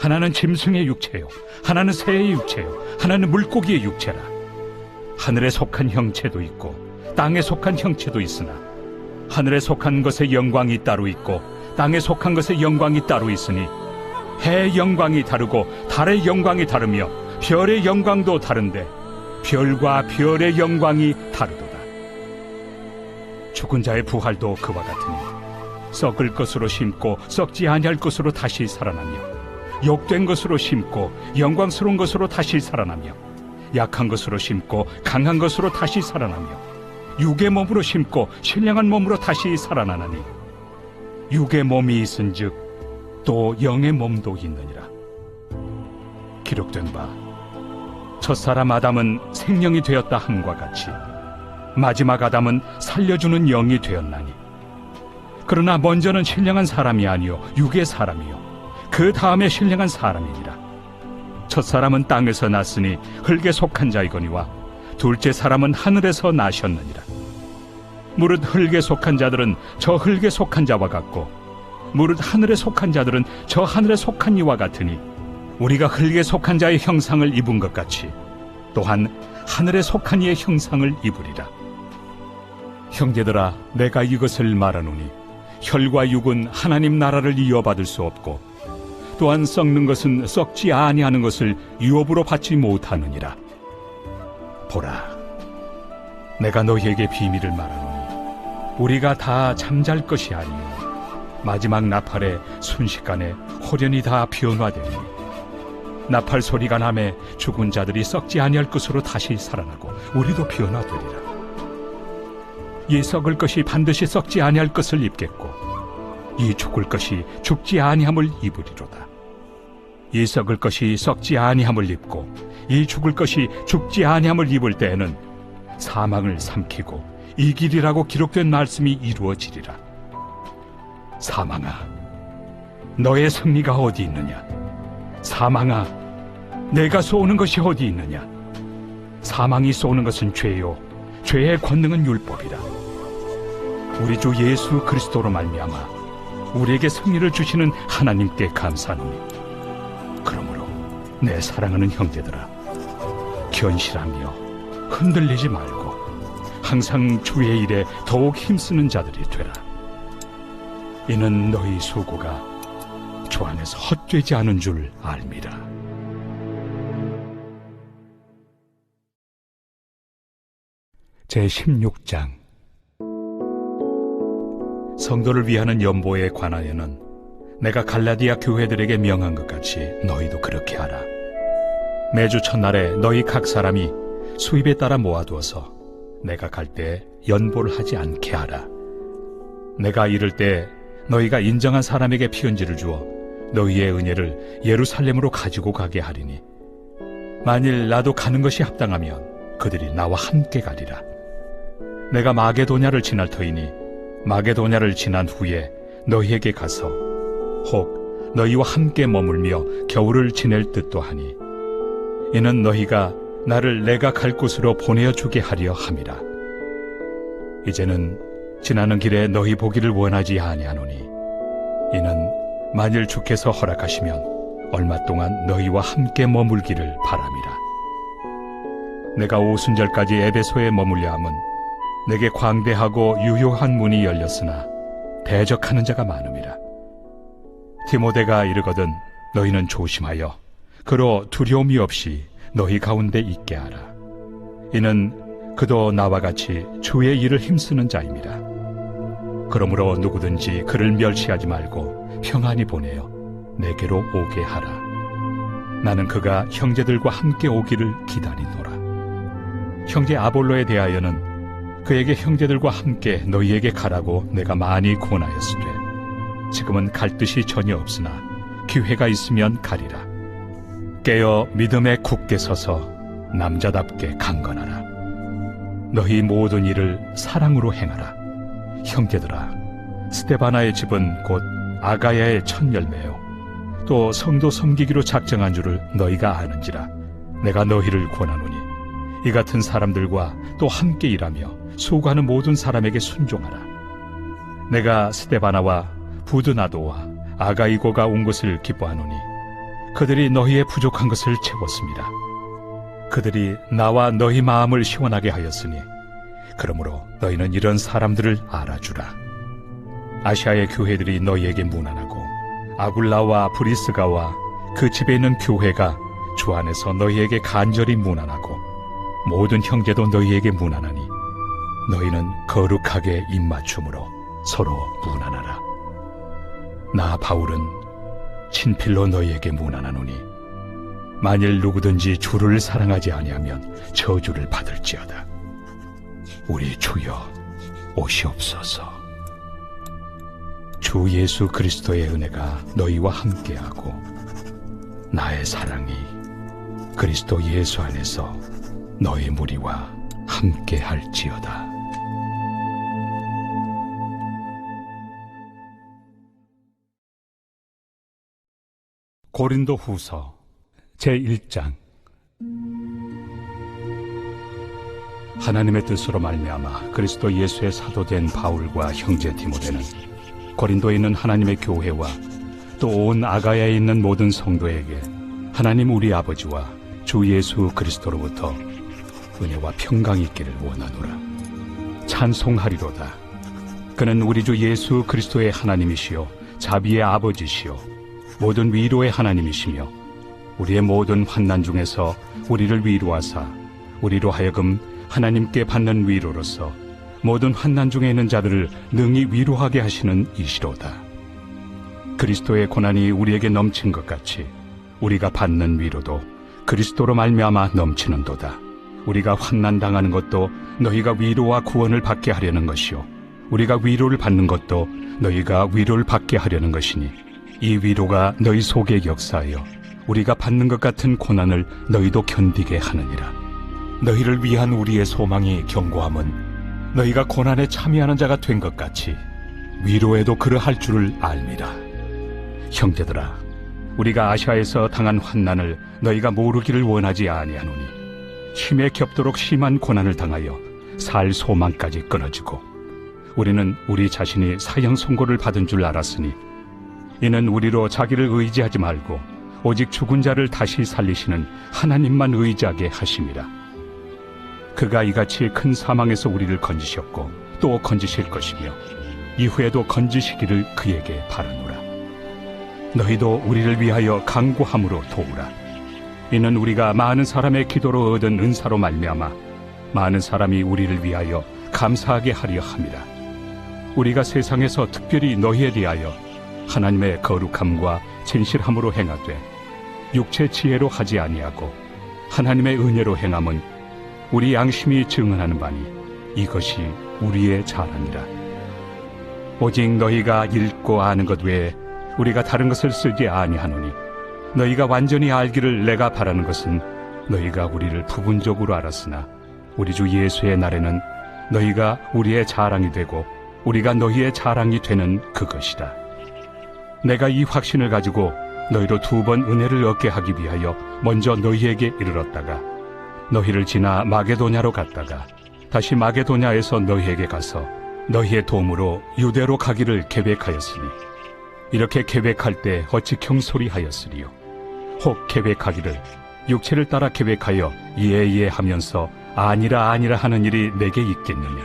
S1: 하나는 짐승의 육체요 하나는 새의 육체요 하나는 물고기의 육체라. 하늘에 속한 형체도 있고 땅에 속한 형체도 있으나 하늘에 속한 것의 영광이 따로 있고 땅에 속한 것의 영광이 따로 있으니 해의 영광이 다르고 달의 영광이 다르며 별의 영광도 다른데 별과 별의 영광이 다르도다. 죽은 자의 부활도 그와 같으니 썩을 것으로 심고 썩지 아니할 것으로 다시 살아나며 욕된 것으로 심고 영광스러운 것으로 다시 살아나며 약한 것으로 심고 강한 것으로 다시 살아나며 육의 몸으로 심고 신령한 몸으로 다시 살아나나니 육의 몸이 있은즉 또 영의 몸도 있느니라. 기록된 바 첫사람 아담은 생명이 되었다 함과 같이 마지막 아담은 살려주는 영이 되었나니 그러나 먼저는 신령한 사람이 아니요 육의 사람이요 그 다음에 신령한 사람이니라. 첫 사람은 땅에서 났으니 흙에 속한 자이거니와 둘째 사람은 하늘에서 나셨느니라. 무릇 흙에 속한 자들은 저 흙에 속한 자와 같고 무릇 하늘에 속한 자들은 저 하늘에 속한 이와 같으니 우리가 흙에 속한 자의 형상을 입은 것 같이 또한 하늘에 속한 이의 형상을 입으리라. 형제들아, 내가 이것을 말하노니 혈과 육은 하나님 나라를 이어받을 수 없고 또한 썩는 것은 썩지 아니하는 것을 유업으로 받지 못하느니라. 보라, 내가 너희에게 비밀을 말하노니 우리가 다 잠잘 것이 아니요 마지막 나팔에 순식간에 호련히 다 변화되니 나팔 소리가 나매 죽은 자들이 썩지 아니할 것으로 다시 살아나고 우리도 변화되리라. 이 썩을 것이 반드시 썩지 아니할 것을 입겠고 이 죽을 것이 죽지 아니함을 입으리로다. 이 썩을 것이 썩지 아니함을 입고 이 죽을 것이 죽지 아니함을 입을 때에는 사망을 삼키고 이기리라고 기록된 말씀이 이루어지리라. 사망아, 너의 승리가 어디 있느냐? 사망아, 내가 쏘는 것이 어디 있느냐? 사망이 쏘는 것은 죄요 죄의 권능은 율법이라. 우리 주 예수 그리스도로 말미암아 우리에게 승리를 주시는 하나님께 감사하노니 그러므로 내 사랑하는 형제들아, 견실하며 흔들리지 말고 항상 주의 일에 더욱 힘쓰는 자들이 되라. 이는 너희 수고가 주 안에서 헛되지 않은 줄 알미라. 제16장. 성도를 위하는 연보에 관하여는 내가 갈라디아 교회들에게 명한 것 같이 너희도 그렇게 하라. 매주 첫날에 너희 각 사람이 수입에 따라 모아두어서 내가 갈 때 연보를 하지 않게 하라. 내가 이를 때 너희가 인정한 사람에게 피은지를 주어 너희의 은혜를 예루살렘으로 가지고 가게 하리니 만일 나도 가는 것이 합당하면 그들이 나와 함께 가리라. 내가 마게도냐를 지날 터이니 마게도냐를 지난 후에 너희에게 가서 혹 너희와 함께 머물며 겨울을 지낼 듯도 하니 이는 너희가 나를 내가 갈 곳으로 보내어주게 하려 함이라. 이제는 지나는 길에 너희 보기를 원하지 아니하노니 이는 만일 주께서 허락하시면 얼마 동안 너희와 함께 머물기를 바람이라. 내가 오순절까지 에베소에 머물려 함은 내게 광대하고 유효한 문이 열렸으나 대적하는 자가 많음이라. 디모데가 이르거든 너희는 조심하여 그로 두려움이 없이 너희 가운데 있게 하라. 이는 그도 나와 같이 주의 일을 힘쓰는 자임이라. 그러므로 누구든지 그를 멸시하지 말고 평안히 보내어 내게로 오게 하라. 나는 그가 형제들과 함께 오기를 기다리노라. 형제 아볼로에 대하여는 그에게 형제들과 함께 너희에게 가라고 내가 많이 권하였으되 지금은 갈 뜻이 전혀 없으나 기회가 있으면 가리라. 깨어 믿음에 굳게 서서 남자답게 강건하라. 너희 모든 일을 사랑으로 행하라. 형제들아, 스데바나의 집은 곧 아가야의 첫 열매요 또 성도 섬기기로 작정한 줄을 너희가 아는지라. 내가 너희를 권하노니 이 같은 사람들과 또 함께 일하며 수고하는 모든 사람에게 순종하라. 내가 스데바나와 부드나도와 아가이고가 온 것을 기뻐하노니 그들이 너희의 부족한 것을 채웠습니다. 그들이 나와 너희 마음을 시원하게 하였으니 그러므로 너희는 이런 사람들을 알아주라. 아시아의 교회들이 너희에게 문안하고 아굴라와 브리스가와 그 집에 있는 교회가 주 안에서 너희에게 간절히 문안하고 모든 형제도 너희에게 문안하니 너희는 거룩하게 입맞춤으로 서로 문안하라. 나 바울은 친필로 너희에게 문안하노니 만일 누구든지 주를 사랑하지 아니하면 저주를 받을지어다. 우리 주여 오시옵소서. 주 예수 그리스도의 은혜가 너희와 함께하고 나의 사랑이 그리스도 예수 안에서 너희 무리와 함께 할지어다. 고린도 후서 제1장. 하나님의 뜻으로 말미암아 그리스도 예수의 사도된 바울과 형제 디모데는 고린도에 있는 하나님의 교회와 또 온 아가야에 있는 모든 성도에게 하나님 우리 아버지와 주 예수 그리스도로부터 은혜와 평강이 있기를 원하노라. 찬송하리로다. 그는 우리 주 예수 그리스도의 하나님이시요 자비의 아버지시요 모든 위로의 하나님이시며 우리의 모든 환난 중에서 우리를 위로하사 우리로 하여금 하나님께 받는 위로로서 모든 환난 중에 있는 자들을 능히 위로하게 하시는 이시로다. 그리스도의 고난이 우리에게 넘친 것 같이 우리가 받는 위로도 그리스도로 말미암아 넘치는도다. 우리가 환난 당하는 것도 너희가 위로와 구원을 받게 하려는 것이요 우리가 위로를 받는 것도 너희가 위로를 받게 하려는 것이니 이 위로가 너희 속에 역사하여 우리가 받는 것 같은 고난을 너희도 견디게 하느니라. 너희를 위한 우리의 소망이 견고함은 너희가 고난에 참여하는 자가 된 것 같이 위로에도 그러할 줄을 알미라. 형제들아, 우리가 아시아에서 당한 환난을 너희가 모르기를 원하지 아니하노니 힘에 겹도록 심한 고난을 당하여 살 소망까지 끊어지고 우리는 우리 자신이 사형 선고를 받은 줄 알았으니 이는 우리로 자기를 의지하지 말고 오직 죽은 자를 다시 살리시는 하나님만 의지하게 하심이라. 그가 이같이 큰 사망에서 우리를 건지셨고 또 건지실 것이며 이후에도 건지시기를 그에게 바라노라. 너희도 우리를 위하여 간구함으로 도우라. 이는 우리가 많은 사람의 기도로 얻은 은사로 말미암아 많은 사람이 우리를 위하여 감사하게 하려 함이라. 우리가 세상에서 특별히 너희에 대하여 하나님의 거룩함과 진실함으로 행하되 육체 지혜로 하지 아니하고 하나님의 은혜로 행함은 우리 양심이 증언하는 바니 이것이 우리의 자랑이라. 오직 너희가 읽고 아는 것 외에 우리가 다른 것을 쓰지 아니하노니 너희가 완전히 알기를 내가 바라는 것은 너희가 우리를 부분적으로 알았으나 우리 주 예수의 날에는 너희가 우리의 자랑이 되고 우리가 너희의 자랑이 되는 그것이다. 내가 이 확신을 가지고 너희로 2번 은혜를 얻게 하기 위하여 먼저 너희에게 이르렀다가 너희를 지나 마게도냐로 갔다가 다시 마게도냐에서 너희에게 가서 너희의 도움으로 유대로 가기를 계획하였으니 이렇게 계획할 때 어찌 경솔이하였으리요. 혹 계획하기를 육체를 따라 계획하여 예하면서 아니라 하는 일이 내게 있겠느냐.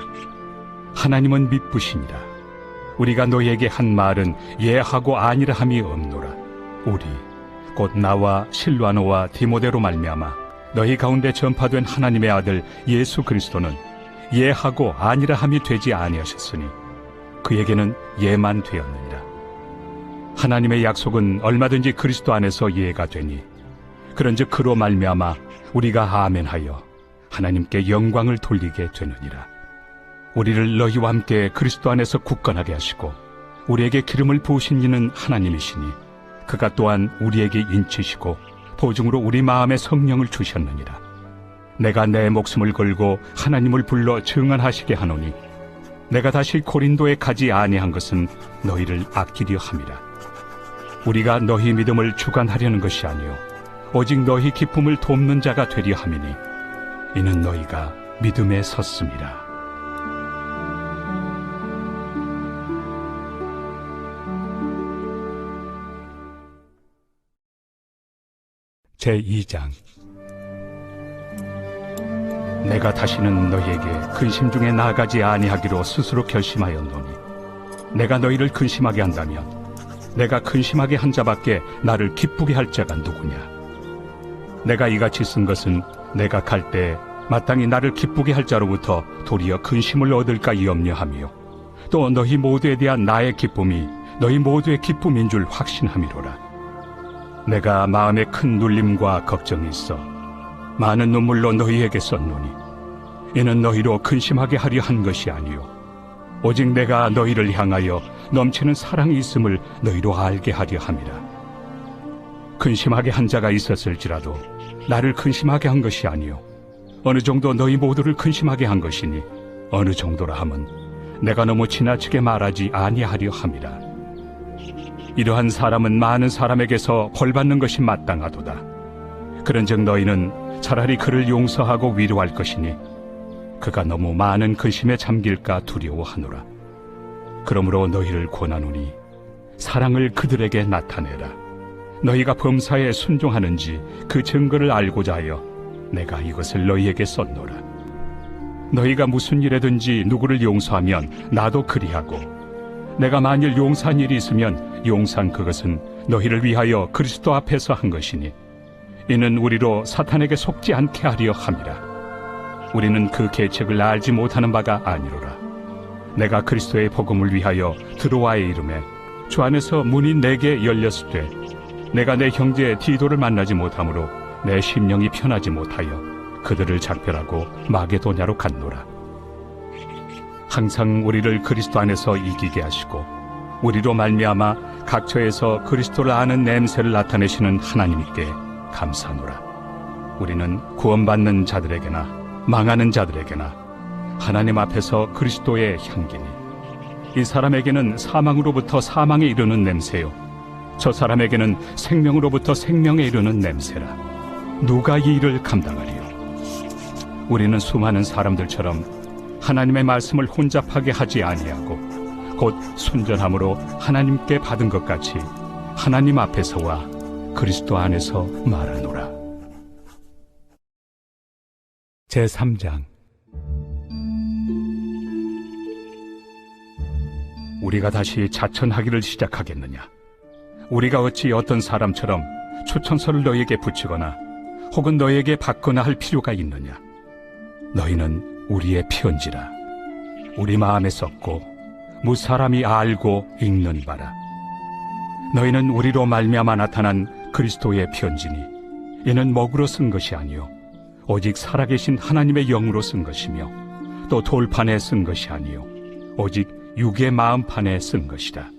S1: 하나님은 미쁘시니라. 우리가 너희에게 한 말은 예하고 아니라 함이 없노라. 우리 곧 나와 실루아노와 디모데로 말미암아 너희 가운데 전파된 하나님의 아들 예수 그리스도는 예하고 아니라 함이 되지 아니하셨으니 그에게는 예만 되었느니라. 하나님의 약속은 얼마든지 그리스도 안에서 예가 되니 그런즉 그로 말미암아 우리가 아멘하여 하나님께 영광을 돌리게 되느니라. 우리를 너희와 함께 그리스도 안에서 굳건하게 하시고 우리에게 기름을 부으신 이는 하나님이시니 그가 또한 우리에게 인치시고 보증으로 우리 마음에 성령을 주셨느니라. 내가 내 목숨을 걸고 하나님을 불러 증언하시게 하노니 내가 다시 고린도에 가지 아니한 것은 너희를 아끼려 함이라. 우리가 너희 믿음을 주관하려는 것이 아니요 오직 너희 기쁨을 돕는 자가 되려 함이니 이는 너희가 믿음에 섰음이라. 제2장. 내가 다시는 너희에게 근심 중에 나아가지 아니하기로 스스로 결심하였노니 내가 너희를 근심하게 한다면 내가 근심하게 한 자밖에 나를 기쁘게 할 자가 누구냐. 내가 이같이 쓴 것은 내가 갈 때 마땅히 나를 기쁘게 할 자로부터 도리어 근심을 얻을까 염려하며 또 너희 모두에 대한 나의 기쁨이 너희 모두의 기쁨인 줄 확신함이로라. 내가 마음에 큰 눌림과 걱정이 있어 많은 눈물로 너희에게 썼노니 이는 너희로 근심하게 하려 한 것이 아니요 오직 내가 너희를 향하여 넘치는 사랑이 있음을 너희로 알게 하려 함이라. 근심하게 한 자가 있었을지라도 나를 근심하게 한 것이 아니요 어느 정도 너희 모두를 근심하게 한 것이니 어느 정도라 함은 내가 너무 지나치게 말하지 아니하려 함이라. 이러한 사람은 많은 사람에게서 벌받는 것이 마땅하도다. 그런즉 너희는 차라리 그를 용서하고 위로할 것이니 그가 너무 많은 근심에 잠길까 두려워하노라. 그러므로 너희를 권하노니 사랑을 그들에게 나타내라. 너희가 범사에 순종하는지 그 증거를 알고자 하여 내가 이것을 너희에게 썼노라. 너희가 무슨 일에든지 누구를 용서하면 나도 그리하고, 내가 만일 용서한 일이 있으면 용서한 그것은 너희를 위하여 그리스도 앞에서 한 것이니 이는 우리로 사탄에게 속지 않게 하려 함이라. 우리는 그 계책을 알지 못하는 바가 아니로라. 내가 그리스도의 복음을 위하여 드로아에 이름에 주 안에서 문이 내게 열렸을 때 내가 내 형제 디도를 만나지 못하므로 내 심령이 편하지 못하여 그들을 작별하고 마게도냐로 갔노라. 항상 우리를 그리스도 안에서 이기게 하시고 우리로 말미암아 각처에서 그리스도를 아는 냄새를 나타내시는 하나님께 감사하노라. 우리는 구원받는 자들에게나 망하는 자들에게나 하나님 앞에서 그리스도의 향기니 이 사람에게는 사망으로부터 사망에 이르는 냄새요 저 사람에게는 생명으로부터 생명에 이르는 냄새라. 누가 이 일을 감당하리요? 우리는 수많은 사람들처럼 하나님의 말씀을 혼잡하게 하지 아니하고 곧 순전함으로 하나님께 받은 것 같이 하나님 앞에서와 그리스도 안에서 말하노라. 제3장. 우리가 다시 자천하기를 시작하겠느냐? 우리가 어찌 어떤 사람처럼 추천서를 너희에게 붙이거나 혹은 너희에게 받거나 할 필요가 있느냐? 너희는 우리의 편지라. 우리 마음에 썼고 무사람이 알고 읽는 바라. 너희는 우리로 말미암아 나타난 그리스도의 편지니 이는 먹으로 쓴 것이 아니요 오직 살아계신 하나님의 영으로 쓴 것이며 또 돌판에 쓴 것이 아니요 오직 육의 마음판에 쓴 것이다.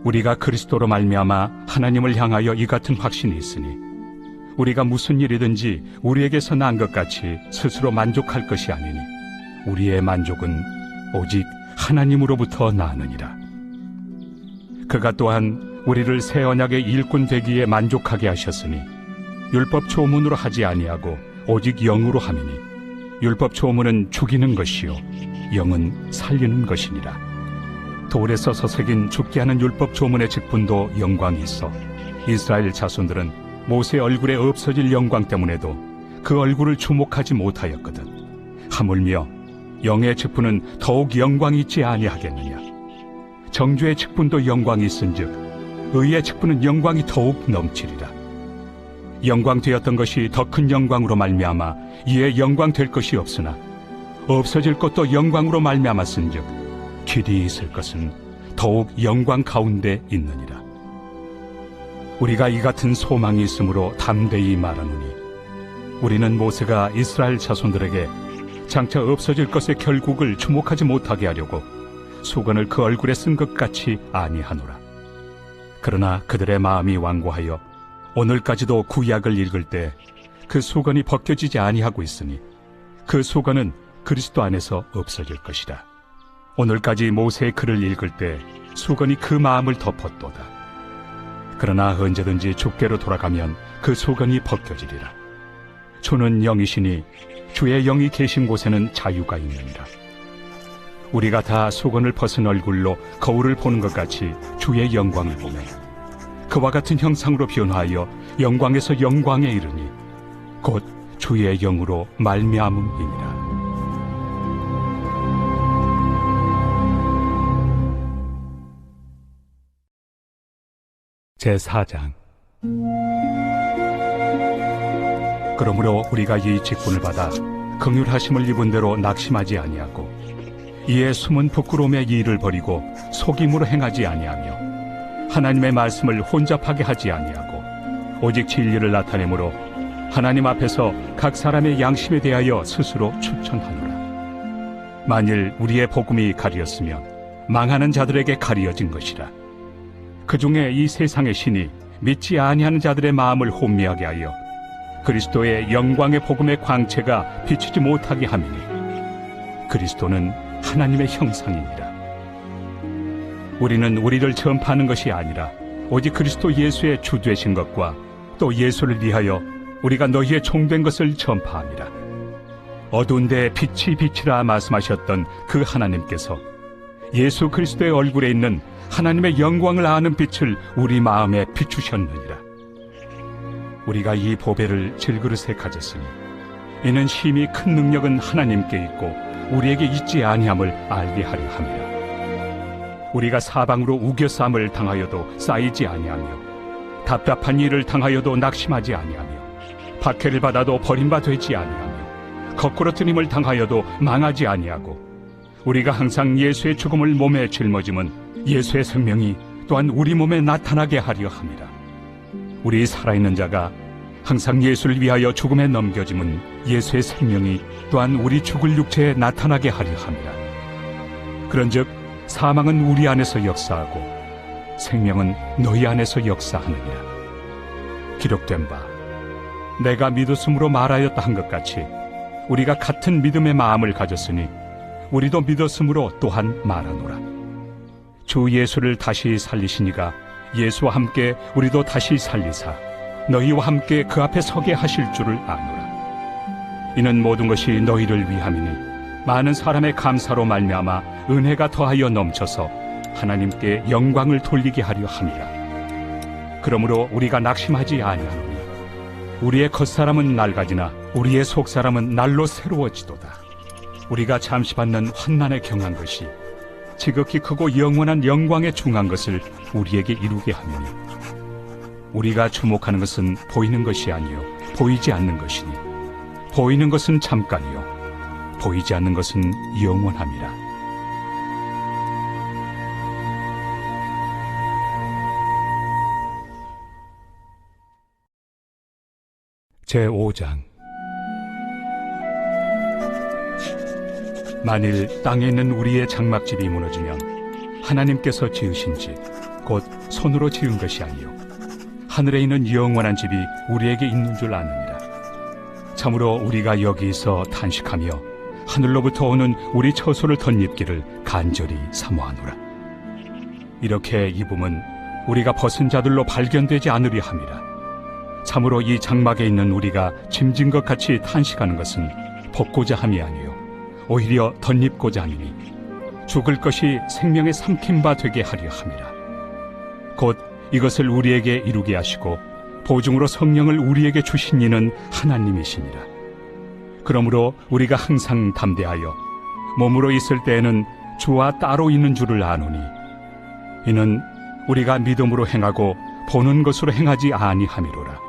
S1: 우리가 그리스도로 말미암아 하나님을 향하여 이 같은 확신이 있으니 우리가 무슨 일이든지 우리에게서 난 것 같이 스스로 만족할 것이 아니니 우리의 만족은 오직 하나님으로부터 나느니라. 그가 또한 우리를 새 언약의 일꾼 되기에 만족하게 하셨으니 율법 조문으로 하지 아니하고 오직 영으로 함이니 율법 조문은 죽이는 것이요 영은 살리는 것이니라. 돌에 써서 새긴 죽게 하는 율법 조문의 직분도 영광이 있어 이스라엘 자손들은 모세 얼굴에 없어질 영광 때문에도 그 얼굴을 주목하지 못하였거든. 하물며 영의 직분은 더욱 영광이 있지 아니하겠느냐? 정죄의 직분도 영광이 있은즉 의의 직분은 영광이 더욱 넘치리라. 영광 되었던 것이 더 큰 영광으로 말미암아 이에 영광 될 것이 없으나 없어질 것도 영광으로 말미암았은즉 길이 있을 것은 더욱 영광 가운데 있느니라. 우리가 이 같은 소망이 있으므로 담대히 말하노니 우리는 모세가 이스라엘 자손들에게 장차 없어질 것의 결국을 주목하지 못하게 하려고 수건을 그 얼굴에 쓴 것 같이 아니하노라. 그러나 그들의 마음이 완고하여 오늘까지도 구약을 읽을 때 그 수건이 벗겨지지 아니하고 있으니 그 수건은 그리스도 안에서 없어질 것이다. 오늘까지 모세의 글을 읽을 때 수건이 그 마음을 덮었도다. 그러나 언제든지 주께로 돌아가면 그 수건이 벗겨지리라. 주는 영이시니 주의 영이 계신 곳에는 자유가 있느니라. 우리가 다 수건을 벗은 얼굴로 거울을 보는 것 같이 주의 영광을 보며 그와 같은 형상으로 변화하여 영광에서 영광에 이르니 곧 주의 영으로 말미암음이니라. 제4장. 그러므로 우리가 이 직분을 받아 긍휼하심을 입은 대로 낙심하지 아니하고 이에 숨은 부끄러움의 일을 버리고 속임으로 행하지 아니하며 하나님의 말씀을 혼잡하게 하지 아니하고 오직 진리를 나타내므로 하나님 앞에서 각 사람의 양심에 대하여 스스로 추천하노라. 만일 우리의 복음이 가리었으면 망하는 자들에게 가리어진 것이라. 그 중에 이 세상의 신이 믿지 아니하는 자들의 마음을 혼미하게 하여 그리스도의 영광의 복음의 광채가 비치지 못하게 함이니 그리스도는 하나님의 형상이니라. 우리는 우리를 전파하는 것이 아니라 오직 그리스도 예수의 주 되신 것과 또 예수를 위하여 우리가 너희의 종된 것을 전파함이라. 어두운 데 빛이 비치라 말씀하셨던 그 하나님께서 예수 그리스도의 얼굴에 있는 하나님의 영광을 아는 빛을 우리 마음에 비추셨느니라. 우리가 이 보배를 질그릇에 가졌으니 이는 심히 큰 능력은 하나님께 있고 우리에게 있지 아니함을 알게 하려 함이라. 우리가 사방으로 우겨싸움을 당하여도 쌓이지 아니하며 답답한 일을 당하여도 낙심하지 아니하며 박해를 받아도 버림받지 아니하며 거꾸로 뜨림을 당하여도 망하지 아니하고 우리가 항상 예수의 죽음을 몸에 짊어짐은 예수의 생명이 또한 우리 몸에 나타나게 하려 함이라. 우리 살아있는 자가 항상 예수를 위하여 죽음에 넘겨짐은 예수의 생명이 또한 우리 죽을 육체에 나타나게 하려 함이라. 그런즉 사망은 우리 안에서 역사하고 생명은 너희 안에서 역사하느니라. 기록된 바 내가 믿었으므로 말하였다 한 것 같이 우리가 같은 믿음의 마음을 가졌으니 우리도 믿었으므로 또한 말하노라. 주 예수를 다시 살리시니가 예수와 함께 우리도 다시 살리사 너희와 함께 그 앞에 서게 하실 줄을 아노라. 이는 모든 것이 너희를 위함이니 많은 사람의 감사로 말미암아 은혜가 더하여 넘쳐서 하나님께 영광을 돌리게 하려 함이라. 그러므로 우리가 낙심하지 아니하노니 우리의 겉사람은 낡아지나 우리의 속사람은 날로 새로워지도다. 우리가 잠시 받는 환난에 경한 것이 지극히 크고 영원한 영광에 중한 것을 우리에게 이루게 하느니 우리가 주목하는 것은 보이는 것이 아니요 보이지 않는 것이니 보이는 것은 잠깐이요 보이지 않는 것은 영원함이라. 제5장. 만일 땅에 있는 우리의 장막집이 무너지면 하나님께서 지으신 집 곧 손으로 지은 것이 아니요 하늘에 있는 영원한 집이 우리에게 있는 줄 아느니라. 참으로 우리가 여기서 탄식하며 하늘로부터 오는 우리 처소를 덧입기를 간절히 사모하노라. 이렇게 입음은 우리가 벗은 자들로 발견되지 않으려 함이라. 참으로 이 장막에 있는 우리가 짐진 것 같이 탄식하는 것은 벗고자 함이 아니요 오히려 덧입고자 함이니 죽을 것이 생명의 삼킨 바 되게 하려 함이라. 곧 이것을 우리에게 이루게 하시고 보증으로 성령을 우리에게 주신 이는 하나님이시니라. 그러므로 우리가 항상 담대하여 몸으로 있을 때에는 주와 따로 있는 줄을 아노니 이는 우리가 믿음으로 행하고 보는 것으로 행하지 아니함이로라.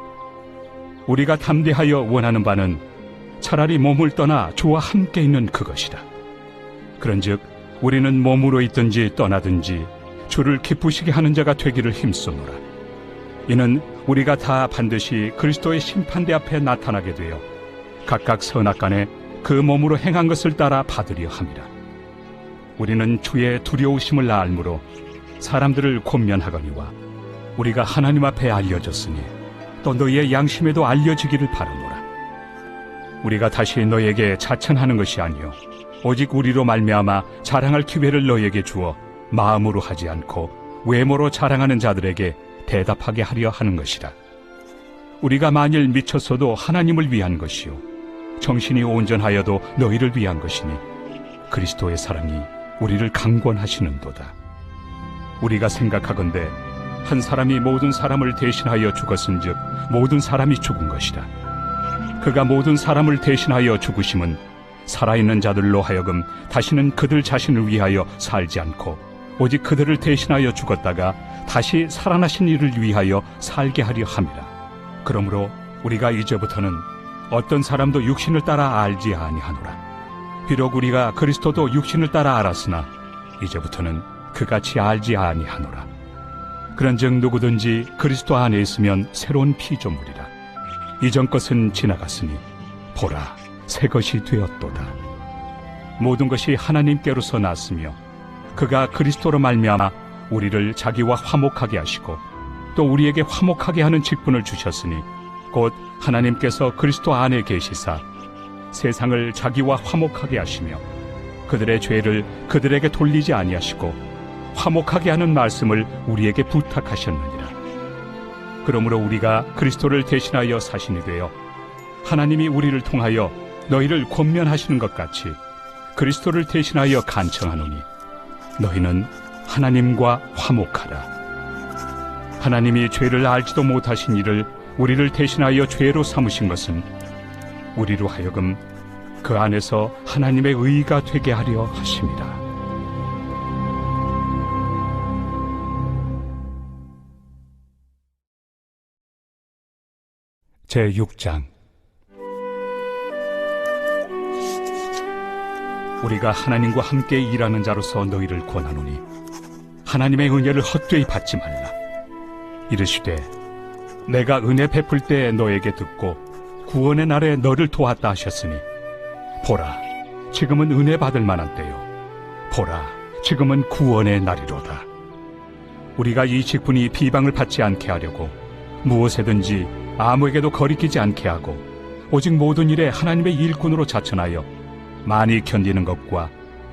S1: 우리가 담대하여 원하는 바는 차라리 몸을 떠나 주와 함께 있는 그것이라. 그런즉 우리는 몸으로 있든지 떠나든지 주를 기쁘시게 하는 자가 되기를 힘쓰노라. 이는 우리가 다 반드시 그리스도의 심판대 앞에 나타나게 되어 각각 선악간에 그 몸으로 행한 것을 따라 받으려 함이라. 우리는 주의 두려우심을 알므로 사람들을 권면하거니와 우리가 하나님 앞에 알려졌으니 또 너희의 양심에도 알려지기를 바라노라. 우리가 다시 너희에게 자천하는 것이 아니요 오직 우리로 말미암아 자랑할 기회를 너희에게 주어 마음으로 하지 않고 외모로 자랑하는 자들에게 대답하게 하려 하는 것이라. 우리가 만일 미쳤어도 하나님을 위한 것이요 정신이 온전하여도 너희를 위한 것이니 그리스도의 사랑이 우리를 강권하시는도다. 우리가 생각하건대 한 사람이 모든 사람을 대신하여 죽었은즉 모든 사람이 죽은 것이라. 그가 모든 사람을 대신하여 죽으심은 살아있는 자들로 하여금 다시는 그들 자신을 위하여 살지 않고 오직 그들을 대신하여 죽었다가 다시 살아나신 이를 위하여 살게 하려 함이라. 그러므로 우리가 이제부터는 어떤 사람도 육신을 따라 알지 아니하노라. 비록 우리가 그리스도도 육신을 따라 알았으나 이제부터는 그같이 알지 아니하노라. 그런즉 누구든지 그리스도 안에 있으면 새로운 피조물이라. 이전 것은 지나갔으니 보라 새 것이 되었도다. 모든 것이 하나님께로서 났으며 그가 그리스도로 말미암아 우리를 자기와 화목하게 하시고 또 우리에게 화목하게 하는 직분을 주셨으니 곧 하나님께서 그리스도 안에 계시사 세상을 자기와 화목하게 하시며 그들의 죄를 그들에게 돌리지 아니하시고 화목하게 하는 말씀을 우리에게 부탁하셨느니라. 그러므로 우리가 그리스도를 대신하여 사신이 되어 하나님이 우리를 통하여 너희를 권면하시는 것 같이 그리스도를 대신하여 간청하노니 너희는 하나님과 화목하라. 하나님이 죄를 알지도 못하신 이를 우리를 대신하여 죄로 삼으신 것은 우리로 하여금 그 안에서 하나님의 의가 되게 하려 하심이라. 제6장. 우리가 하나님과 함께 일하는 자로서 너희를 권하노니 하나님의 은혜를 헛되이 받지 말라. 이르시되 내가 은혜 베풀 때 너에게 듣고 구원의 날에 너를 도왔다 하셨으니 보라, 지금은 은혜 받을 만한 때요, 보라, 지금은 구원의 날이로다. 우리가 이 직분이 비방을 받지 않게 하려고 무엇에든지 아무에게도 거리끼지 않게 하고 오직 모든 일에 하나님의 일꾼으로 자천하여 많이 견디는 것과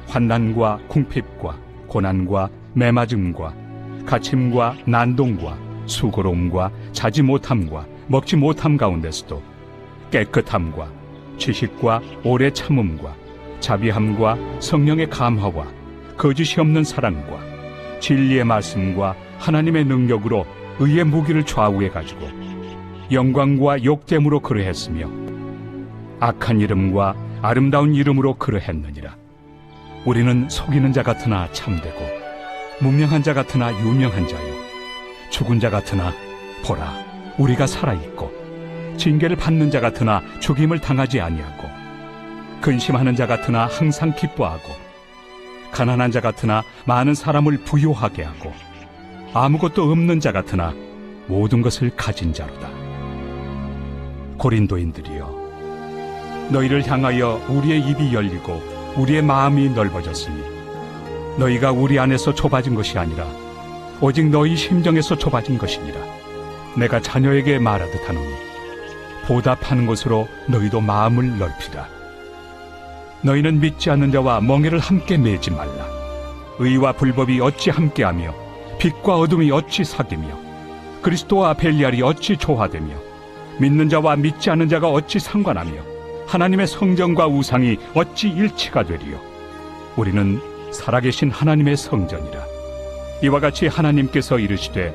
S1: 환난과 궁핍과 고난과 매맞음과 갇힘과 난동과 수고로움과 자지 못함과 먹지 못함 가운데서도 깨끗함과 지식과 오래 참음과 자비함과 성령의 감화와 거짓이 없는 사랑과 진리의 말씀과 하나님의 능력으로 의의 무기를 좌우해 가지고 영광과 욕됨으로 그러했으며 악한 이름과 아름다운 이름으로 그러했느니라. 우리는 속이는 자 같으나 참되고 무명한 자 같으나 유명한 자요, 죽은 자 같으나 보라, 우리가 살아있고 징계를 받는 자 같으나 죽임을 당하지 아니하고 근심하는 자 같으나 항상 기뻐하고 가난한 자 같으나 많은 사람을 부요하게 하고 아무것도 없는 자 같으나 모든 것을 가진 자로다. 고린도인들이여, 너희를 향하여 우리의 입이 열리고 우리의 마음이 넓어졌으니 너희가 우리 안에서 좁아진 것이 아니라 오직 너희 심정에서 좁아진 것이니라. 내가 자녀에게 말하듯 하노니 보답하는 것으로 너희도 마음을 넓히라. 너희는 믿지 않는 자와 멍에를 함께 매지 말라. 의와 불법이 어찌 함께하며 빛과 어둠이 어찌 사귀며 그리스도와 벨리알이 어찌 조화되며 믿는 자와 믿지 않는 자가 어찌 상관하며 하나님의 성전과 우상이 어찌 일치가 되리요. 우리는 살아계신 하나님의 성전이라. 이와 같이 하나님께서 이르시되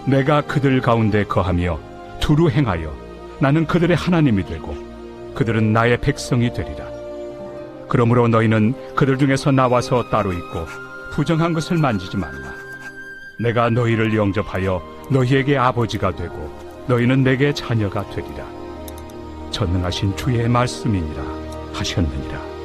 S1: 내가 그들 가운데 거하며 두루 행하여 나는 그들의 하나님이 되고 그들은 나의 백성이 되리라. 그러므로 너희는 그들 중에서 나와서 따로 있고 부정한 것을 만지지 말라. 내가 너희를 영접하여 너희에게 아버지가 되고 너희는 내게 자녀가 되리라. 전능하신 주의 말씀이니라 하셨느니라.